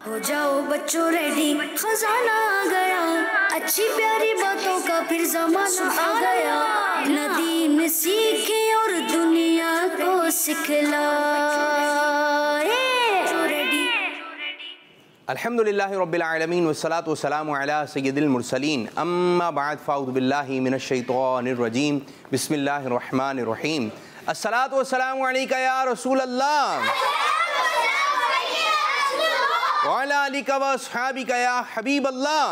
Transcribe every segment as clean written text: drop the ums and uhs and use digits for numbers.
हो जाओ बच्चों रेडी, खजाना आ गया, अच्छी प्यारी बातों का फिर जमाना आ गया। नदी में सीखे और दुनिया को सिखलाए। अल्हम्दुलिल्लाहि रब्बिल आलमीन वस्सलातु वस्सलामु अला सय्यिदिल मुरसलीन अम्मा बाद फ़अऊज़ु बिल्लाहि मिनश शैतानिर रजीम बिस्मिल्लाहिर रहमानिर रहीम। अस्सलातु वस्सलामु अलैका या रसूल अल्लाह व अला आलिका व अस्हाबिका या हबीब अल्लाह।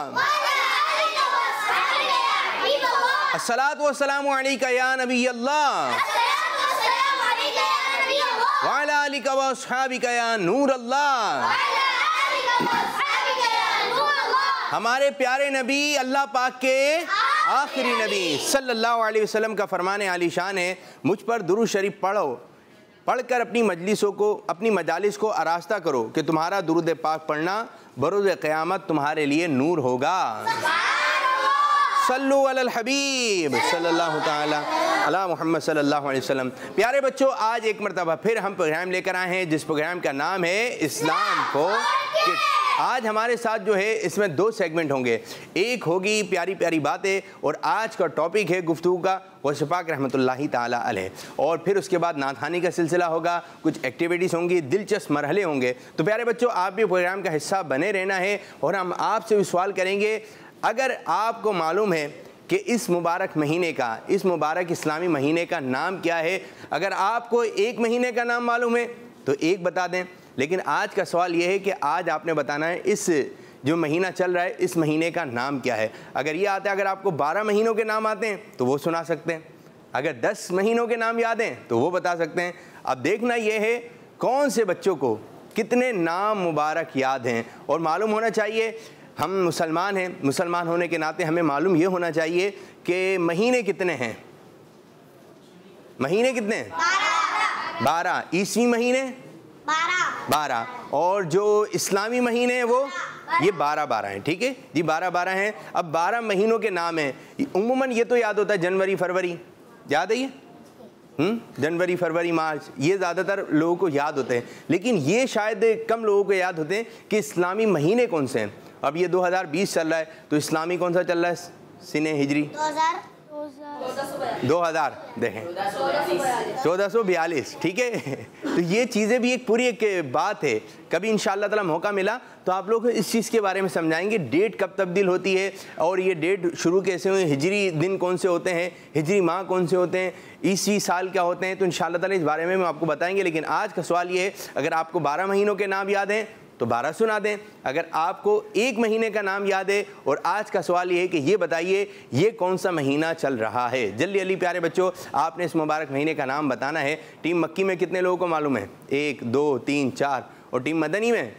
अस्सलातु वस्सलामु अलैका या नबी अल्लाह व अला आलिका व अस्हाबिका या नूर अल्लाह। हमारे प्यारे नबी अल्लाह पाक के आखिरी नबी सल्लल्लाहु अलैहि वसल्लम का फरमाने आली शान है, मुझ पर दुरूद शरीफ पढ़ो, पढ़कर अपनी मजलिसों को, अपनी मजालिस को आरास्ता करो कि तुम्हारा दुरूद पाक पढ़ना बरोज़ क़यामत तुम्हारे लिए नूर होगा। सल्लु अलल हबीब सल्लल्लाहु ताला अला मुहम्मद सल्लल्लाहु अलैहि वसल्लम। प्यारे बच्चों, आज एक मरतबा फिर हम प्रोग्राम लेकर आए हैं जिस प्रोग्राम का नाम है इस्लाम को किड्स। आज हमारे साथ जो है इसमें दो सेगमेंट होंगे, एक होगी प्यारी प्यारी बातें और आज का टॉपिक है गुफ्तगू का गौसे पाक रहमतुल्लाहि ताला अलैह, और फिर उसके बाद नाथानी का सिलसिला होगा, कुछ एक्टिविटीज़ होंगी, दिलचस्प मरहले होंगे। तो प्यारे बच्चों, आप भी प्रोग्राम का हिस्सा बने रहना है और हम आपसे भी सवाल करेंगे, अगर आपको मालूम है कि इस मुबारक महीने का, इस मुबारक इस्लामी महीने का नाम क्या है, अगर आपको एक महीने का नाम मालूम है तो एक बता दें, लेकिन आज का सवाल ये है कि आज आपने बताना है इस जो महीना चल रहा है इस महीने का नाम क्या है। अगर ये आता है, अगर आपको 12 महीनों के नाम आते हैं तो वो सुना सकते हैं, अगर 10 महीनों के नाम याद हैं तो वो बता सकते हैं। अब देखना ये है कौन से बच्चों को कितने नाम मुबारक याद हैं, और मालूम होना चाहिए हम मुसलमान हैं, मुसलमान होने के नाते हमें मालूम ये होना चाहिए कि महीने कितने हैं। महीने कितने हैं? 12। ईसवी महीने 12, और जो इस्लामी महीने हैं वो ये 12 हैं। ठीक है जी, 12 हैं। अब 12 महीनों के नाम हैं। उम्मूमन ये तो याद होता है जनवरी फरवरी, याद है ये जनवरी फरवरी मार्च, ये ज़्यादातर लोगों को याद होते हैं, लेकिन ये शायद कम लोगों को याद होते हैं कि इस्लामी महीने कौन से हैं। अब ये 2020 चल रहा है तो इस्लामी कौन सा चल रहा है? सिने हिजरी 2000 देखें 1442। ठीक है, तो ये चीज़ें भी एक पूरी एक बात है। कभी इंशाअल्लाह ताला मौका मिला तो आप लोग इस चीज़ के बारे में समझाएंगे, डेट कब तब्दील होती है और ये डेट शुरू कैसे हुई, हिजरी दिन कौन से होते हैं, हिजरी माह कौन से होते हैं, ईसवी साल क्या होते हैं, तो इंशाअल्लाह ताला इस बारे में हम आपको बताएंगे। लेकिन आज का सवाल ये है, अगर आपको 12 महीनों के नाम याद हैं तो 12 सुना दें, अगर आपको एक महीने का नाम याद है, और आज का सवाल ये है कि ये बताइए ये कौन सा महीना चल रहा है। जल्दी जल्दी प्यारे बच्चों, आपने इस मुबारक महीने का नाम बताना है। टीम मक्की में कितने लोगों को मालूम है? 1 2 3 4, और टीम मदनी में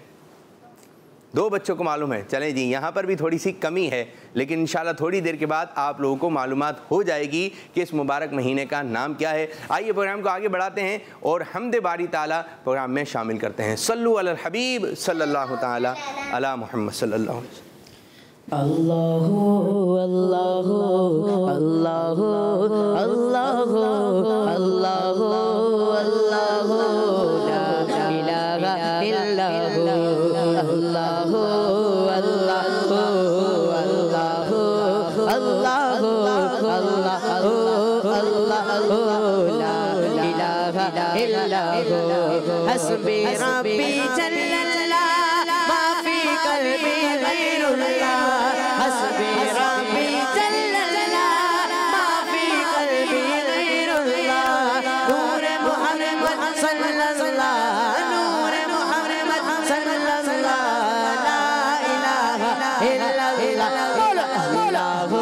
2 बच्चों को मालूम है। चलें जी, यहाँ पर भी थोड़ी सी कमी है, लेकिन इंशाल्लाह थोड़ी देर के बाद आप लोगों को मालूमात हो जाएगी कि इस मुबारक महीने का नाम क्या है। आइए प्रोग्राम को आगे बढ़ाते हैं और हम्दे बारी ताला प्रोग्राम में शामिल करते हैं। सल्लु अलल हबीब सल्लल्लाहु ताला अला मुहम्मद सल्लल्लाहु अलैहि वसल्लम। अल्लाहु अल्लाहु अल्लाहु अल्लाहु अल्लाहु अल्लाहु ला इलाहा इल्लल्लाहु अल्लाहु अल्लाहु अल्लाहु अल्लाहु अल्लाहु अल्लाहु ला इलाहा इल्लल्लाहु हस्बी रब्बी जल्लल्लाह मा फी क़ल्बी गैरुल्लाह हस्बी रब्बी जल्लल्लाह मा फी क़ल्बी गैरुल्लाह नूर मुहम्मद सल्लल्लाह नूर मुहम्मद सल्लल्लाह ला इलाहा इल्लल्लाह अल्लाहु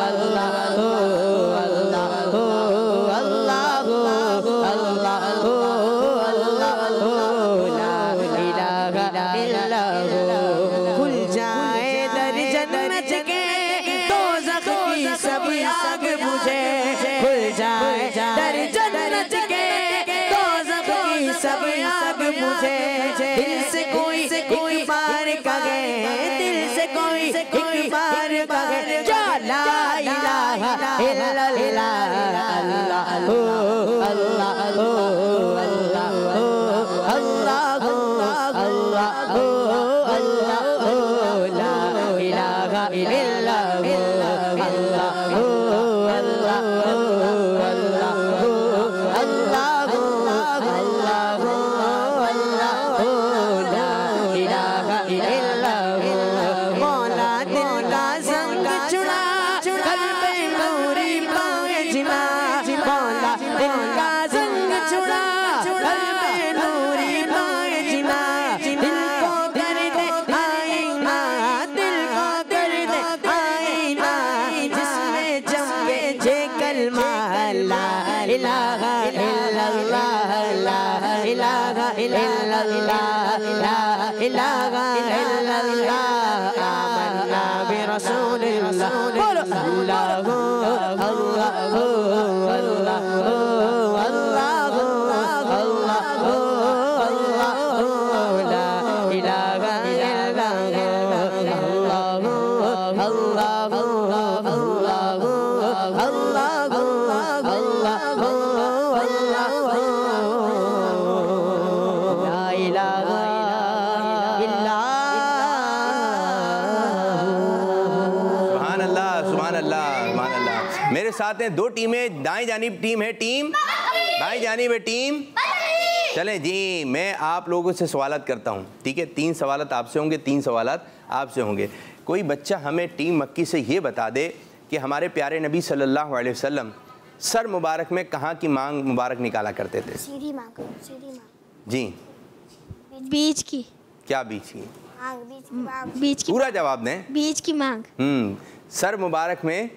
अल्लाहु अल्लाहु अल्लाहु अल्लाहु अल्लाहु ला इलाहा इल्लल्लाह। खुल जाए दर जन्नत के दोज़ख की सब आग बुझे, खुल जाए दर जन्नत के दोज़ख की सब आग बुझे। दिल से कोई एक बार कहे, दिल से कोई एक बार कहे ला इलाहा इल्लल्लाह अल्लाहु अल्लाहु अल्लाहु अल्लाहु अल्लाहु इल्लल्लाहु अल्लाहु अल्लाहु अल्लाहु अल्लाहु अल्लाहु अल्लाहु ला इलाहा इल्लल्लाहु मौला दिल का संग चुरा कल्बे नूरी पाए जिना मौला दिल का संग चुरा कल्बे नूरी पाए जिना दिल को कर दे आईना दिल को कर दे आईना जिसमें जमे जे कलमा ला इलाहा इल्लल्लाह ला इलाहा इल्लल्लाह ला इलाहा इल्लल्लाह आमन्ना बिरसूलिल्लाह बोलो अल्लाहु अल्लाहु अल्लाहु अल्लाहु अल्लाहु अल्लाहु ला इलाहा इल्लल्लाह अल्लाहु अल्लाहु अल्लाहु अल्लाहु अल्लाहु अल्लाहु ला इलाहा सुभान अल्लाह, सुभान अल्लाह, सुभान अल्लाह। मेरे साथ हैं दो टीमें, दाएं जानिब टीम है टीम, बाएं जानिब है टीम। चलें जी, मैं आप लोगों से सवालत करता हूँ, ठीक है? 3 सवालत आपसे होंगे, 3 सवालत आपसे होंगे। कोई बच्चा हमें टीम मक्की से ये बता दे कि हमारे प्यारे नबी सल्लल्लाहु अलैहि वसल्लम सर मुबारक में कहाँ की मांग मुबारक निकाला करते थे? सीधी मांग, सीधी मांग। जी, बीच की क्या बीच की? मांग, बीच की पूरा जवाब दें। बीच की मांग। सर मुबारक में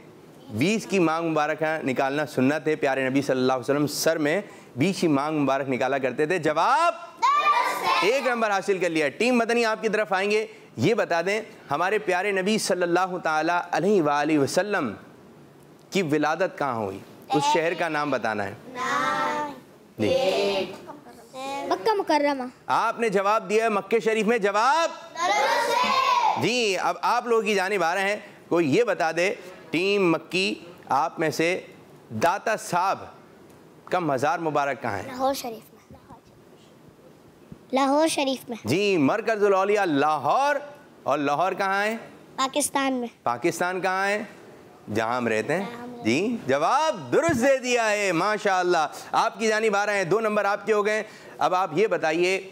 बीच की मांग मुबारक निकालना सुन्नत है। प्यारे नबी सल्लल्लाहु अलैहि वसल्लम सर में बीच की मांग मुबारक निकाला करते थे। जवाब 1 नंबर हासिल कर लिया। टीम मदनी आपकी तरफ आएंगे, ये बता दें हमारे प्यारे नबी सल्लल्लाहु ताला अलैहि वसल्लम की विलादत कहाँ हुई? उस शहर का नाम बताना है। मक्का मुकर्रमा। आपने जवाब दिया है मक्के शरीफ में। जवाब जी। अब आप लोगों की जानिब आ रहे हैं, कोई ये बता दे टीम मक्की आप में से दाता साहब का मज़ार मुबारक कहाँ है? लाहौर शरीफ में। लाहौर शरीफ में। जी, मरकज़ुल औलिया लाहौर। और लाहौर कहाँ है? पाकिस्तान में। पाकिस्तान कहाँ है? जहाँ हम रहते हैं। जी, जवाब दुरुस्त दे दिया है, माशाअल्लाह। आपकी जानिब आ रहे हैं, 2 नंबर आपके हो गए। अब आप ये बताइए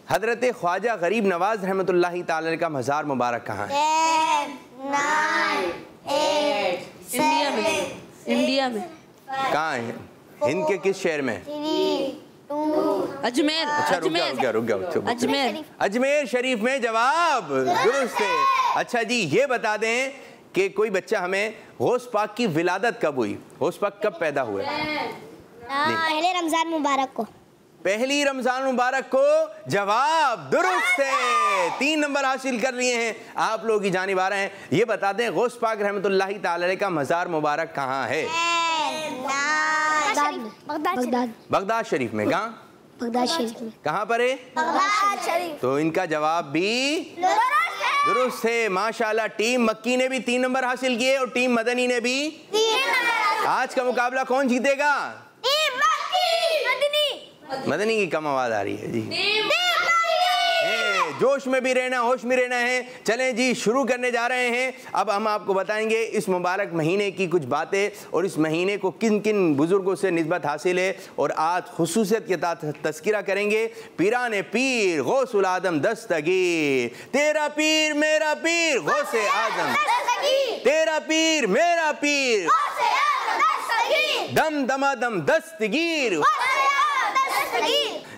हज़रत ख्वाजा गरीब नवाज रहमतुल्लाहि ताला अलैह का मज़ार मुबारक कहाँ है? 10, 9, 8, 7, इंडिया में। कहाँ है? हिंद के किस शहर में? 3, 2। अजमेर। अच्छा, रुक जाओ। अजमेर। अजमेर शरीफ में। जवाब दुरुस्त है। अच्छा जी, ये बता दें कि कोई बच्चा हमें गौस पाक की विलादत कब हुई? गौस पाक कब पैदा हुए? पहले रमजान मुबारक को। पहली रमजान मुबारक को। जवाब दुरुस्त है। 3 नंबर हासिल कर लिए हैं। आप लोगों की जानिब आ रहे हैं, ये बता दें गौस पाक रहमतुल्लाहि ताला अलैह का मज़ार मुबारक कहाँ है? बगदाद शरीफ में। कहाँ? बगदाद शरीफ में। कहाँ पर है? बगदाद शरीफ। तो इनका जवाब भी दुरुस्त है, माशाल्लाह। टीम मक्की ने भी 3 नंबर हासिल किए और टीम मदनी ने भी 3 नंबर। आज का मुकाबला कौन जीतेगा? मदनी की कम आवाज आ रही है जी। जोश में भी रहना, होश में रहना है। चलें जी, शुरू करने जा रहे हैं। अब हम आपको बताएंगे इस मुबारक महीने की कुछ बातें और इस महीने को किन किन बुजुर्गों से निस्बत हासिल है। और आज खुसूसियत के साथ तस्किरा करेंगे पीराने पीर गौसुल आदम दस्तगीर। तेरा पीर मेरा पीर गौसे आदम, तेरा पीर मेरा पीर दम दमादम दस्तगीर।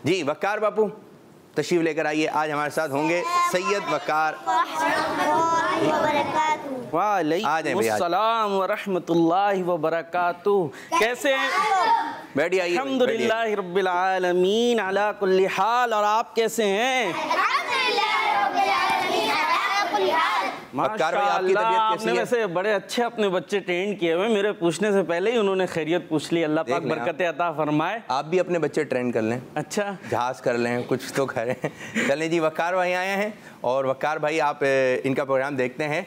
जी, वक्कार बापू तशरीफ लेकर आइए। आज हमारे साथ होंगे सैयद वक्कार। वालेकुमुस्सलाम व रहमतुल्लाहि व बरकातुहू। कैसे हैं? बैठिए, आइए। अल्हम्दुलिल्लाहि रब्बिल आलमीन अला कुल्ली हाल। और आप कैसे हैं? माशाअल्लाह। आपने वैसे बड़े अच्छे अपने बच्चे ट्रेन किए हुए। मेरे पूछने से पहले ही उन्होंने खैरियत पूछ ली। अल्लाह पाक बरकत अता फरमाए। आप भी अपने बच्चे ट्रेन कर लें। अच्छा, जहाज कर लें, कुछ तो करें। चलें जी, वक्कार भाई आए हैं। और वक्कार भाई, आप इनका प्रोग्राम देखते हैं।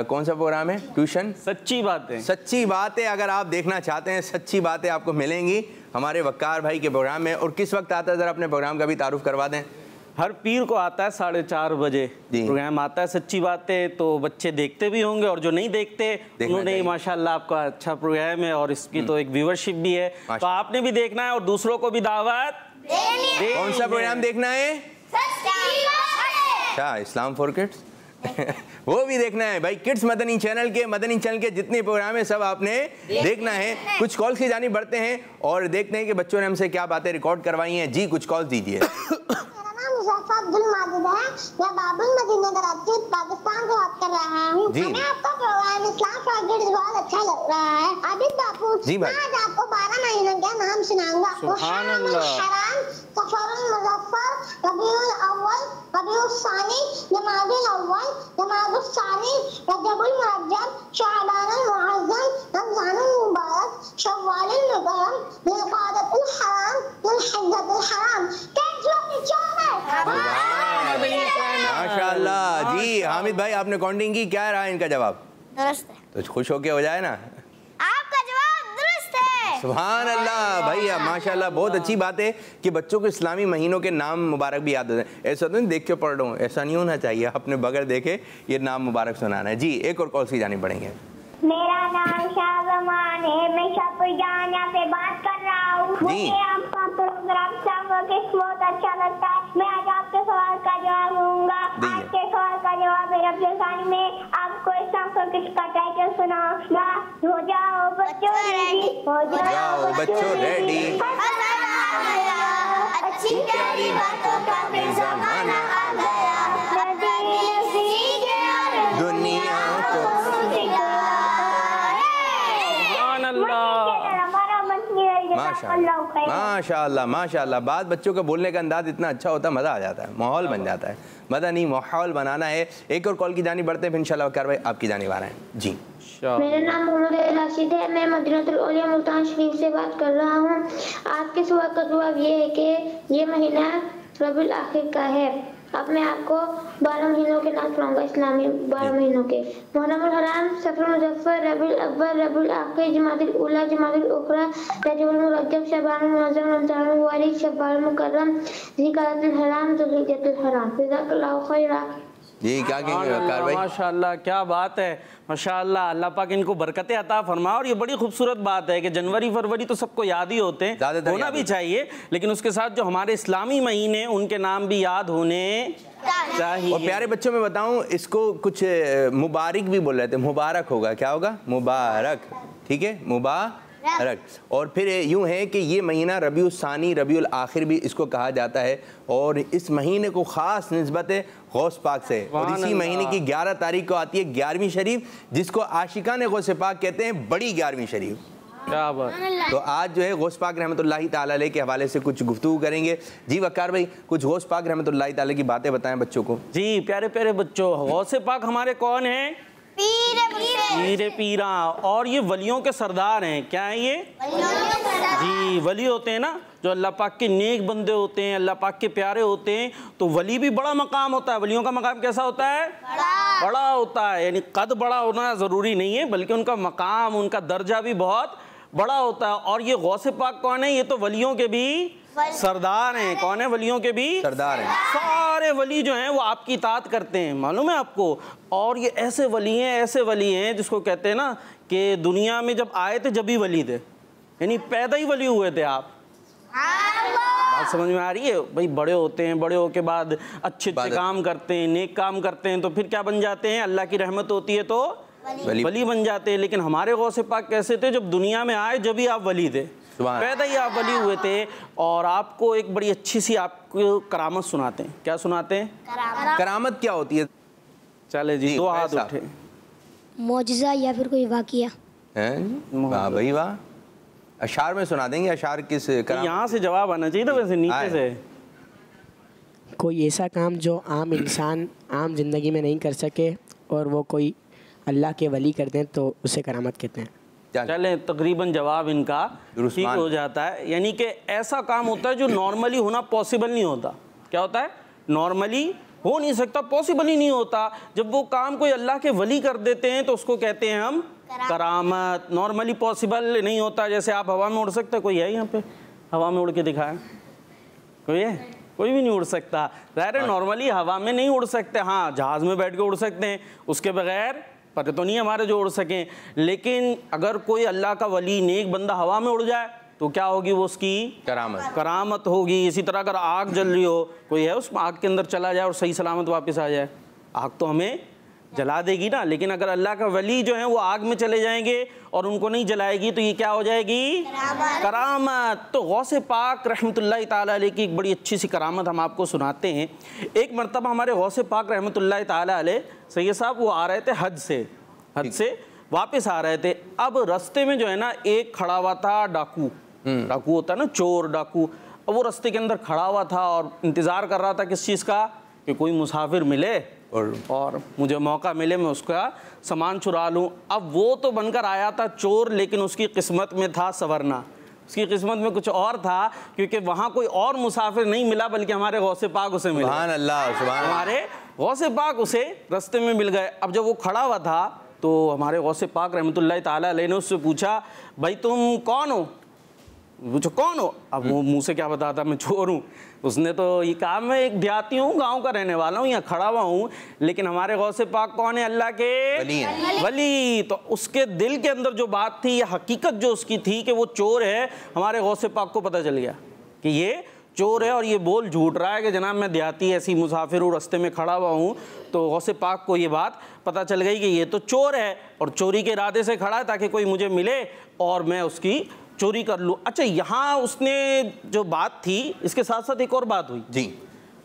कौन सा प्रोग्राम है? ट्यूशन सच्ची बातें। सच्ची बातें। अगर आप देखना चाहते हैं, सच्ची बातें आपको मिलेंगी हमारे वक्कार भाई के प्रोग्राम में। और किस वक्त आता है, ज़रा अपने प्रोग्राम का भी तारुफ करवा दें। हर पीर को आता है 4:30 बजे प्रोग्राम आता है सच्ची बातें, तो बच्चे देखते भी होंगे और जो नहीं देखते उन्होंने माशाल्लाह आपका अच्छा प्रोग्राम है और इसकी तो एक व्यूअरशिप भी है, तो आपने भी देखना है और दूसरों को भी दावत देनी। कौन सा प्रोग्राम देखना है? अच्छा, इस्लाम फॉर किड्स वो भी देखना है भाई। किड्स मदनी चैनल के जितने प्रोग्राम है सब आपने देखना है। कुछ कॉल्स की जानिब बढ़ते हैं और देखते हैं कि बच्चों ने हमसे क्या बातें रिकॉर्ड करवाई हैं। जी कुछ कॉल्स दीजिए। अब्दुल माजिद है, मैं बाबुल मदीना कराची पाकिस्तान से बात कर रहा हूँ। हमें आपका प्रोग्राम इस्लाम फॉर किड्स बहुत अच्छा लग रहा है। आबिद बापू, मैं आज आपको 12 महीनों का नाम सुनाऊंगा। सुभान अल्लाह। सफरुल मुज़फ्फर, रबीउल अव्वल, रबीउल सानी, जमादुल अव्वल, जमादुल सानी, रजबुल मुरज्जब, शाबानुल मुअज़्ज़म, रमज़ानुल मुबारक, शव्वालुल मुकर्रम, ज़ुल्क़ादतुल हराम, ज़ुल्हिज्जतुल हराम। माशाल्लाह जी। हामिद भाई आपने काउंटिंग की, क्या रहा इनका जवाब? दुरुस्त है। तो खुश होके हो जाए ना, आपका जवाब दुरुस्त है। सुभान अल्लाह भैया, माशाल्लाह। बहुत अच्छी बात है कि बच्चों को इस्लामी महीनों के नाम मुबारक भी याद होते हैं। ऐसा तो नहीं देख के पढ़ रहा हूँ, ऐसा नहीं होना चाहिए। अपने बगैर देखे ये नाम मुबारक सुनाना है। जी एक और कॉल से जाने पड़ेंगे। मेरा नाम शाहजमान है, मैं शाहपुरजान यहाँ पे बात कर रहा हूँ। मुझे आपका प्रोग्राम बहुत अच्छा लगता है। मैं आज आपके सवाल का जवाब दूंगा। आपके सवाल का जवाब है रब्बुल सानी में आपको इस्लाम फॉर किड्स का टाइटल सुनाऊंगा। हो जाओ बच्चों रेडी, हो जाओ बच्चों रेडी, अच्छी प्यारी बातों का फिर ज़माना आ गया, दुनिया को माशाल्लाह माशाल्लाह। बात बच्चों का बोलने का अंदाज इतना अच्छा होता है, मज़ा आ जाता है, माहौल बन जाता है। मदनी माहौल बनाना है। एक और कॉल की जानी बढ़ते हैं, फिर इंशाल्लाह कार्रवाई आपकी जानिब आ रहे हैं। जी मेरा नाम मोहम्मद राशिद है, मैं मदीनातुल औलिया मुल्तान शरीफ से बात कर रहा हूँ। आपके सवाल का जवाब ये है कि ये महीना रबीउल आखिर का है। अब मैं आपको 12 महीनों के नाम सुनाऊंगा, इस्लामी 12 महीनों के। मुहर्रमुल हराम, सफरुल मुज़फ्फर, रबीउल अव्वल, रबीउल आखिर, जमादुल उला, जमादुल उखरा, रजबुल मुरज्जब, शबानुल मुअज़्ज़म, रमज़ानुल मुबारक, शव्वालुल मुकर्रम, ज़ुल्क़ादतुल हराम, ज़ुल्हिज्जतुल हराम। जज़ाकल्लाहु खैरा। जी क्या कहेंगे कार्रवाई? माशाल्लाह क्या बात है, माशाल्लाह। अल्लाह पाक इनको बरकतें अता फरमाए। और ये बड़ी खूबसूरत बात है कि जनवरी फरवरी तो सबको याद ही होते हैं, होना भी चाहिए, लेकिन उसके साथ जो हमारे इस्लामी महीने उनके नाम भी याद होने चाहिए। और प्यारे बच्चों में बताऊं, इसको कुछ मुबारक भी बोल रहे थे। मुबारक होगा, क्या होगा? मुबारक, ठीक है, मुबारक। और फिर यूं है कि ये महीना रबीउल सानी, रबीउल आखिर भी इसको कहा जाता है। और इस महीने को ख़ास निस्बत है गौस पाक से। और इसी महीने की 11 तारीख को आती है 11वीं शरीफ, जिसको आशिकान गौस पाक कहते हैं, बड़ी 11वीं शरीफ। क्या बात। तो आज जो है गौस पाक रहमतुल्लाहि ताला अलैह के हवाले से कुछ गुफ्तगू करेंगे। जी वकार भाई, कुछ गौस पाक रहमतुल्लाहि ताला की बातें बताएं बच्चों को। जी प्यारे प्यारे बच्चों, गौस पाक हमारे कौन हैं? पीरे पीरा। और ये वलियों के सरदार हैं। क्या है ये? जी वली होते हैं ना, जो अल्लाह पाक के नेक बंदे होते हैं, अल्लाह पाक के प्यारे होते हैं। तो वली भी बड़ा मकाम होता है। वलियों का मकाम कैसा होता है? बड़ा होता है। यानी कद बड़ा होना ज़रूरी नहीं है, बल्कि उनका मकाम, उनका दर्जा भी बहुत बड़ा होता है। और ये गौस पाक कौन है? ये तो वलियों के भी सरदार हैं। कौन है? वलियों के भी सरदार हैं। सारे वली जो हैं वो आपकी इताअत करते हैं, मालूम है आपको। और ये ऐसे वली हैं जिसको कहते हैं ना कि दुनिया में जब आए थे जब ही वली थे, यानी पैदा ही वली हुए थे आप। बात समझ में आ रही है भाई? बड़े होते हैं, बड़े होके बाद अच्छे काम करते हैं, नेक काम करते हैं, तो फिर क्या बन जाते हैं? अल्लाह की रहमत होती है तो वली बन जाते हैं। लेकिन हमारे गौसे पाक कैसे थे? जब दुनिया में आए जब ही आप वली थे, पैदा ही आप वली हुए थे। और आपको एक बड़ी अच्छी सी आपको करामत सुनाते हैं। क्या सुनाते हैं? करामत क्या होती है? चले जी, दो हाथ उठे। मौजिज़ा या फिर कोई वाक़िया। वाह भाई वाह। अशार में सुना देंगे। अशार किस? यहाँ से जवाब आना चाहिए था, वैसे नीचे से। कोई ऐसा काम जो आम इंसान आम जिंदगी में नहीं कर सके और वो कोई अल्लाह के वली कर दें तो उसे करामत कहते हैं। चले तकरीबन जवाब इनका ठीक हो जाता है। यानी कि ऐसा काम होता है जो नॉर्मली होना पॉसिबल नहीं होता। क्या होता है? नॉर्मली हो नहीं सकता, पॉसिबल ही नहीं होता। जब वो काम कोई अल्लाह के वली कर देते हैं तो उसको कहते हैं हम करामत। नॉर्मली पॉसिबल नहीं होता। जैसे आप हवा में उड़ सकते, कोई है यहाँ पे हवा में उड़ के दिखाया? कोई है? कोई भी नहीं उड़ सकता। ज़ाहिर है नॉर्मली हवा में नहीं उड़ सकते, हाँ जहाज़ में बैठ के उड़ सकते हैं, उसके बगैर पर तो नहीं हमारे जो उड़ सकें। लेकिन अगर कोई अल्लाह का वली नेक बंदा हवा में उड़ जाए तो क्या होगी, वो उसकी करामत होगी। इसी तरह अगर आग जल रही हो, कोई है उस आग के अंदर चला जाए और सही सलामत वापस आ जाए, आग तो हमें जला देगी ना। लेकिन अगर अल्लाह का वली जो है वो आग में चले जाएंगे और उनको नहीं जलाएगी तो ये क्या हो जाएगी, करामत। तो गौसे पाक रहमतुल्लाह ताला अलैह की एक बड़ी अच्छी सी करामत हम आपको सुनाते हैं। एक मरतबा हमारे गौसे पाक रहमतुल्लाह ताला अलैह सैयद साहब वो आ रहे थे हज से वापस आ रहे थे। अब रास्ते में जो है ना एक खड़ा हुआ था डाकू होता है ना, चोर डाकू। अब वो रास्ते के अंदर खड़ा हुआ था और इंतज़ार कर रहा था किस चीज़ का, कि कोई मुसाफिर मिले और मुझे मौका मिले मैं उसका सामान चुरा लूँ। अब वो तो बनकर आया था चोर, लेकिन उसकी किस्मत में था सवरना, उसकी किस्मत में कुछ और था, क्योंकि वहाँ कोई और मुसाफिर नहीं मिला बल्कि हमारे गौसे पाक उसे मिले। सुभान अल्लाह, सुभान। हमारे गौसे पाक उसे रास्ते में मिल गए। अब जब वो खड़ा हुआ था तो हमारे गौसे पाक रहमतुल्लाह ताला अलैह ने उससे पूछा, भाई तुम कौन हो? पूछो कौन हो? अब वो मुंह से क्या बताता मैं चोर हूँ। उसने तो ये कहा मैं एक देहाती हूँ, गांव का रहने वाला हूँ, यहाँ खड़ा हुआ हूँ। लेकिन हमारे गौसे पाक कौन है? अल्लाह के वली। तो उसके दिल के अंदर जो बात थी, ये हकीकत जो उसकी थी कि वो चोर है, हमारे गौसे पाक को पता चल गया कि ये चोर है और ये बोल झूठ रहा है कि जनाब मैं देहाती ऐसी मुसाफिर हूँ, रास्ते में खड़ा हुआ हूँ। तो गौसे पाक को ये बात पता चल गई कि ये तो चोर है और चोरी के इरादे से खड़ा है ताकि कोई मुझे मिले और मैं उसकी चोरी कर लूँ। अच्छा, यहाँ उसने जो बात थी, इसके साथ साथ एक और बात हुई जी,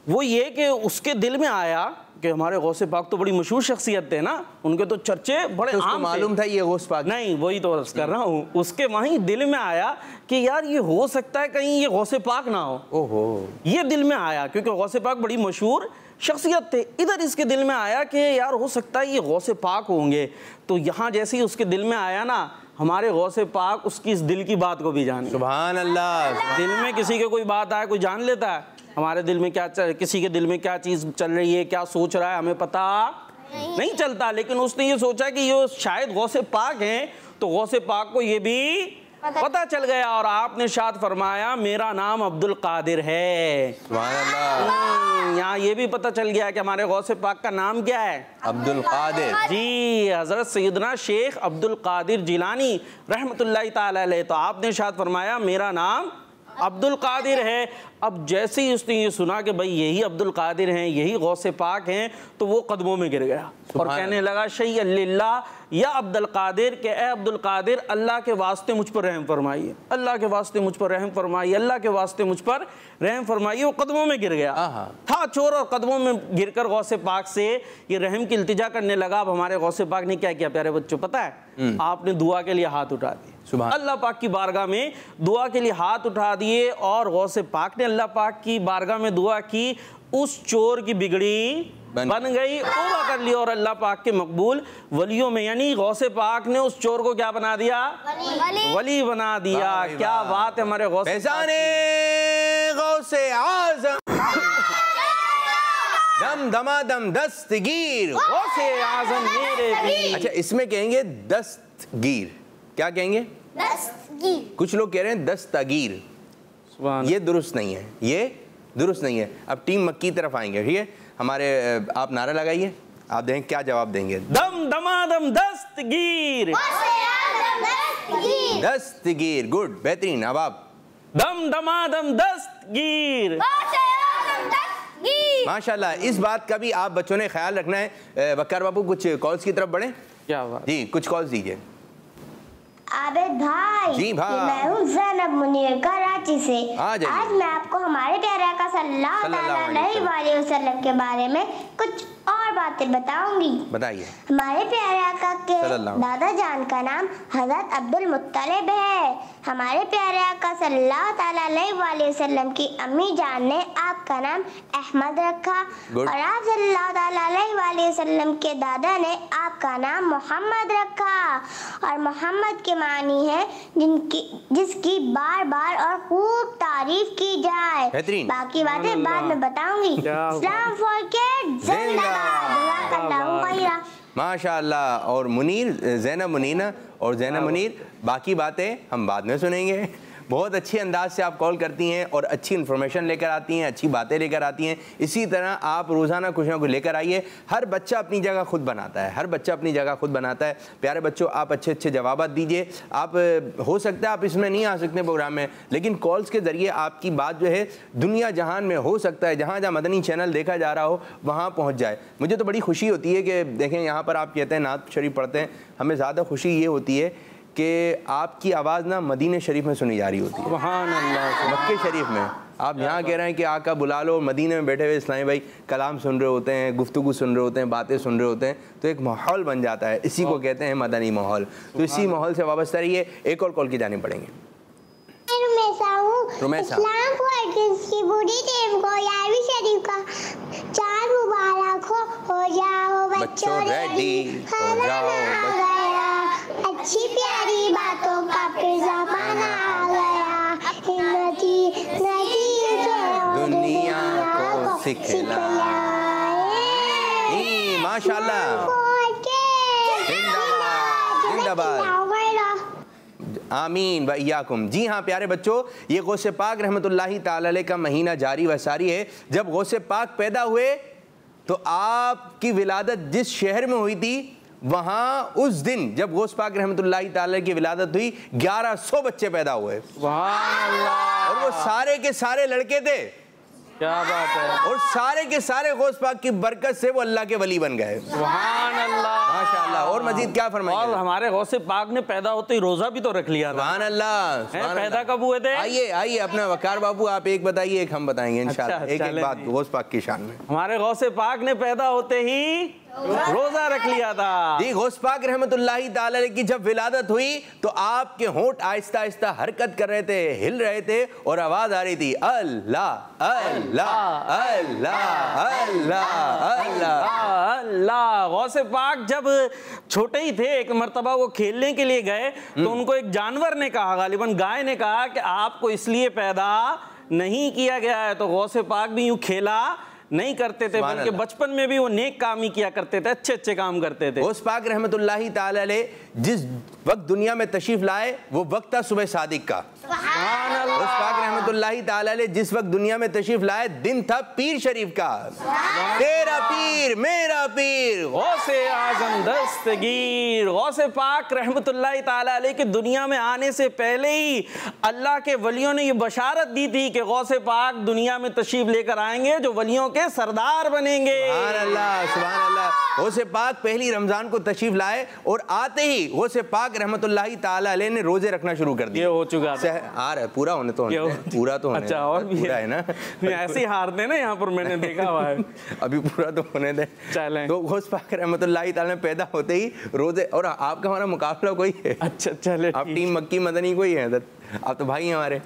वो ये कि उसके दिल में आया कि हमारे गौसे पाक तो बड़ी मशहूर शख्सियत है ना, उनके तो चर्चे बड़े तो आम थे। मालूम था ये गौस पाक? नहीं, वही तो अर्ज कर रहा हूँ। उसके वहीं दिल में आया कि यार ये हो सकता है कहीं ये गौसे पाक ना हो। ओहो, ये दिल में आया क्योंकि गौसे पाक बड़ी मशहूर शख्सियत थे। इधर इसके दिल में आया कि यार हो सकता है ये गौसे पाक होंगे। तो यहाँ जैसे ही उसके दिल में आया ना, हमारे गौसे पाक उसकी इस दिल की बात को भी जाने। सुभान अल्लाह। दिल में किसी के कोई बात आए, कोई जान लेता है हमारे दिल में क्या किसी के दिल में क्या चीज़ चल रही है, क्या सोच रहा है, हमें पता नहीं चलता। लेकिन उसने ये सोचा कि ये शायद गौसे पाक हैं, तो गौसे पाक को ये भी पता चल गया और आपने शाद फरमाया मेरा नाम अब्दुल कादिर है। सुभान अल्लाह। यहाँ ये भी पता चल गया कि हमारे गौसे पाक का नाम क्या है, अब्दुल कादिर जी, हजरत सैयदना शेख अब्दुल कादिर जिलानी रहमतुल्लाह ताला अलैह। तो आपने शाद फरमाया मेरा नाम अब्दुल कादिर है। अब जैसे ही उसने ये सुना कि भाई यही अब्दुल कादिर हैं, यही गौसे पाक हैं, तो वो कदमों में गिर गया और कहने लगा शैय अल्लाह या अब्दुल कादिर, के ए अब्दुल कादिर अल्लाह के वास्ते मुझ पर रहम फरमाइए, अल्लाह के वास्ते मुझ पर रहम फरमाइए, अल्लाह के वास्ते मुझ पर रहम फरमाइए। वो कदमों में गिर गया था चोर और कदमों में गिरकर गौसे पाक से ये रहम की इल्तिजा करने लगा। अब हमारे गौसे पाक ने क्या किया प्यारे बच्चों, पता है? आपने दुआ के लिए हाथ उठा दिए, अल्लाह पाक की बारगाह में दुआ के लिए हाथ उठा दिए और गौसे पाक ने अल्लाह पाक की बारगाह में दुआ की। उस चोर की बिगड़ी बन गई, तौबा कर लिया और अल्लाह पाक के मकबूल वलियों में, यानी गौसे पाक ने उस चोर को क्या बना दिया? वली बना दिया। क्या बात है हमारे गौसे आज़म। दम दमादम दस्तगीर गौसे आज़म मेरे पीर। अच्छा, इसमें कहेंगे दस्तगीर, क्या कहेंगे? दस्तगीर। कुछ लोग कह रहे हैं दस्तगीर, ये दुरुस्त नहीं है, ये दुरुस्त नहीं है। अब टीम मक्की की तरफ आएंगे, ठीक है? हमारे आप नारा लगाइए, आप देखें क्या जवाब देंगे। दम दमादम दस्तगीर, दस्तगीर, गुड, बेहतरीन। अब आप दम दमादम दस्तगीर, माशाल्लाह। इस बात का भी आप बच्चों ने ख्याल रखना है। बकर बाबू कुछ कॉल्स की तरफ बढ़े। क्या बात जी, कुछ कॉल्स दीजिए। आबिद भाई, जी भाई, मैं हूँ ज़ैनब मुनीर कराची से। आज मैं आपको हमारे प्यारे आका सल्लल्लाहु अलैहि वसल्लम के बारे में कुछ और बातें बताऊंगी। बताइए। हमारे प्यारे आका के दादा जान का नाम हजरत अब्दुल मुत्तलिब है। हमारे प्यारे आका सल्लल्लाहु अलैहि वसल्लम की अम्मी जान ने आपका नाम अहमद रखा और आप सल्लल्लाहु अलैहि वसल्लम के दादा ने आपका नाम मोहम्मद रखा। और मोहम्मद के मानी है जिसकी बार बार और खूब तारीफ की जाए। बाकी बातें बाद में बताऊंगी। इस्लाम फॉर किड्स जिंदाबाद। माशाअल्लाह। और मुनीर, ज़ैनब मुनीना और ज़ैनब मुनीर, बाकी बातें हम बाद में सुनेंगे। बहुत अच्छे अंदाज से आप कॉल करती हैं और अच्छी इन्फॉर्मेशन लेकर आती हैं, अच्छी बातें लेकर आती हैं। इसी तरह आप रोज़ाना कुछ ना कुछ लेकर आइए। हर बच्चा अपनी जगह खुद बनाता है, हर बच्चा अपनी जगह खुद बनाता है। प्यारे बच्चों, आप अच्छे अच्छे जवाब दीजिए। आप हो सकता है आप इसमें नहीं आ सकते प्रोग्राम में, लेकिन कॉल्स के ज़रिए आपकी बात जो है दुनिया जहान में हो सकता है, जहाँ जहाँ मदनी चैनल देखा जा रहा हो वहाँ पहुँच जाए। मुझे तो बड़ी खुशी होती है कि देखें यहाँ पर आप कहते हैं नात शरीफ पढ़ते हैं, हमें ज़्यादा खुशी ये होती है कि आपकी आवाज़ ना मदीने शरीफ में सुनी जा रही होती है। सुभान अल्लाह। मक्के शरीफ में आप यहाँ कह रहे हैं कि आका बुला लो, मदीने में बैठे हुए इस्लामी भाई कलाम सुन रहे होते हैं, गुफ्तगू सुन रहे होते हैं, बातें सुन रहे होते हैं, तो एक माहौल बन जाता है। इसी को कहते हैं मदनी माहौल। तो इसी माहौल से वाबस्ता रहिए। एक और कॉल की जानी पड़ेंगे। रुमैसा इस्लाम को की बुरी टीम को यारवी शरीफ का चांद मुबारक हो जाओ बच्चों रेडी हो जाओ, अच्छी प्यारी बातों का फिर ज़माना आ गया, हिम्मती नदी दुनिया को सिखलाए। माशाल्लाह, जिंदाबाद जिंदाबाद, आमीन व इयाकुम। जी हाँ प्यारे बच्चों, ये गौसे पाक रहमतुल्लाहि ताला अलैह का महीना जारी व सारी है। जब गौसे पाक पैदा हुए तो आपकी विलादत जिस शहर में हुई थी, वहाँ उस दिन जब गौस पाक रहमतुल्लाहि ताला की विलादत हुई 1100 बच्चे पैदा हुए। सुभान अल्लाह। और वो सारे के सारे लड़के थे। क्या बात है। और सारे के सारे गौस पाक की बरकत से वो अल्लाह के वली बन गए। सुभान अल्लाह, माशाअल्लाह। और मजीद क्या फरमाएंगे? और हमारे गौसे पाक ने पैदा होते ही रोजा भी तो रख लिया था। सुभान अल्लाह। पैदा कब हुए थे? आइए आइए, अपना वकार बाबू आप एक बताइए, एक हम बताएंगे इंशाअल्लाह। अच्छा, एक एक बात गौस पाक की शान में। हमारे गौसे पाक ने पैदा होते ही रोजा रख लिया था। जी, गौस पाक रहमतुल्लाहि ताला अलैह की जब विलादत हुई तो आपके होंठ आहिस्ता आहिस्ता हरकत कर रहे थे, हिल रहे थे और आवाज आ रही थी अल्लाह अल्लाह अल्लाह अल्लाह अल्लाह अल्लाह। गौसे पाक जब छोटे ही थे, एक मर्तबा वो खेलने के लिए गए तो उनको एक जानवर ने कहा, गालिबन गाय ने कहा कि आपको इसलिए पैदा नहीं किया गया है। तो गौसे पाक भी यूं खेला नहीं करते थे, बल्कि बचपन में भी वो नेक काम ही किया करते थे, अच्छे अच्छे काम करते थे। गौस पाक रहमतुल्लाहि ताला अलैह जिस वक्त दुनिया में तशरीफ लाए वो वक्त था सुबह सादिक का। गौस पाक रहमतुल्लाहि ताला अलैह जिस वक्त दुनिया में तशरीफ लाए दिन था पीर शरीफ का। तेरा पीर मेरा पीर गौसे आजम दस्तगीर। गौसे पाक रहमतुल्लाहि ताला अलैह के दुनिया में आने से पहले ही अल्लाह के वलियों ने ये बशारत दी थी कि गौसे पाक दुनिया में तशरीफ लेकर आएंगे जो वलियों के सरदार बनेंगे। सुभान अल्लाह सुभान अल्लाह। गौसे पाक पहली रमजान को तशरीफ लाए और आते ही गौसे पाक रहमतुल्लाहि ताला अलैह ने रोजे रखना शुरू कर दिए। ये हो चुका था। आ रहा है पूरा होने तो पूरा तो होने। अच्छा, और भी पूरा है ना? ऐसे ही हार दे ना, यहाँ पर मैंने देखा हुआ है। अभी पूरा तो होने दे। चलें। तो गौस पाक रहमतुल्लाहि ताला ने पैदा होते ही रोजे, और आपका हमारा मुकाबला कोई है? अच्छा चले, आप टीम मक्की मदनी कोई है? आप तो भाई हैं हमारे।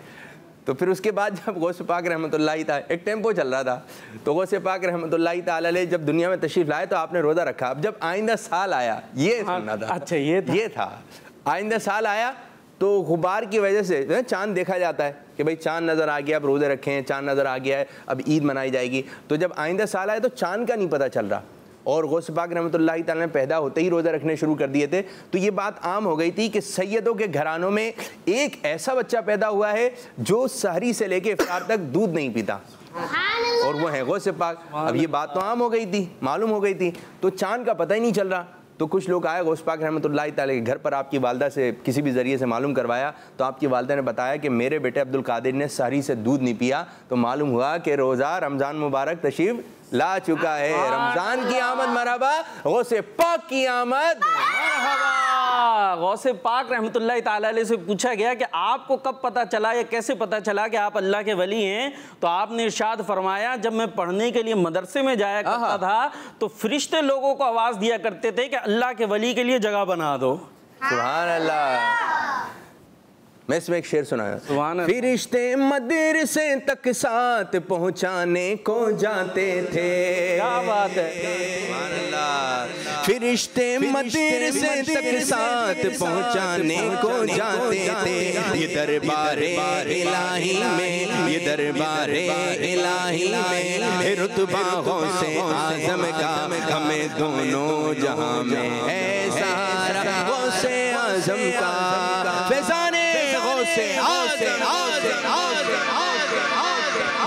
तो फिर उसके बाद जब गौस पाक रहमतुल्लाहि ताला, एक टेम्पो चल रहा था, तो गौस पाक रहमतुल्लाहि ताला अलैह जब दुनिया में तशरीफ लाए तो आपने रोज़ा रखा। अब जब आइंदा साल आया, ये सुनना था। अच्छा, ये था आइंदा साल आया तो गुबार की वजह से चांद देखा जाता है कि भाई चांद नज़र आ गया, अब रोज़े रखे हैं, चांद नज़र आ गया है, अब ईद मनाई जाएगी। तो जब आइंदा साल आया तो चांद का नहीं पता चल रहा, और गौस पाक रहमतुल्लाहि ताला ने पैदा होते ही रोज़ा रखने शुरू कर दिए थे। तो ये बात आम हो गई थी कि सैयदों के घरानों में एक ऐसा बच्चा पैदा हुआ है जो सहरी से लेके इफ्तार तक दूध नहीं पीता, और वो है गौस पाक। अब ये बात तो आम हो गई थी, मालूम हो गई थी, तो चांद का पता ही नहीं चल रहा। तो कुछ लोग आए गौस पाक रहमतुल्लाहि ताला के घर पर, आपकी वालदा से किसी भी ज़रिए से मालूम करवाया, तो आपकी वालदा ने बताया कि मेरे बेटे अब्दुल कादिर ने सहरी से दूध नहीं पिया। तो मालूम हुआ कि रोज़ा रमज़ान मुबारक तशरीफ ला चुका है। रमज़ान की आमद मरहबा, गौसे पाक की आमद मरहबा। गौसे पाक रहमतुल्लाहि ताला अलैह से पूछा गया कि आपको कब पता चला या कैसे पता चला कि आप अल्लाह के वली हैं? तो आपने इरशाद फरमाया, जब मैं पढ़ने के लिए मदरसे में जाया करता था तो फरिश्ते लोगों को आवाज़ दिया करते थे कि अल्लाह के वली के लिए जगह बना दो। सुभान अल्लाह। मैं इसमें एक शेर सुनाया। फिरिश्ते मदरसे तक साथ पहुंचाने को जाते थे। क्या बात है। सुभान अल्लाह। फिरिश्ते मदरसे तक साथ पहुंचाने को जाते थे। ये दरबारे इलाही में, ये दरबारे इलाही में रुतबा गौसे आज़म का हमें दोनों जहां में है सहारा गौसे आज़म का। फैज़ाने गौसे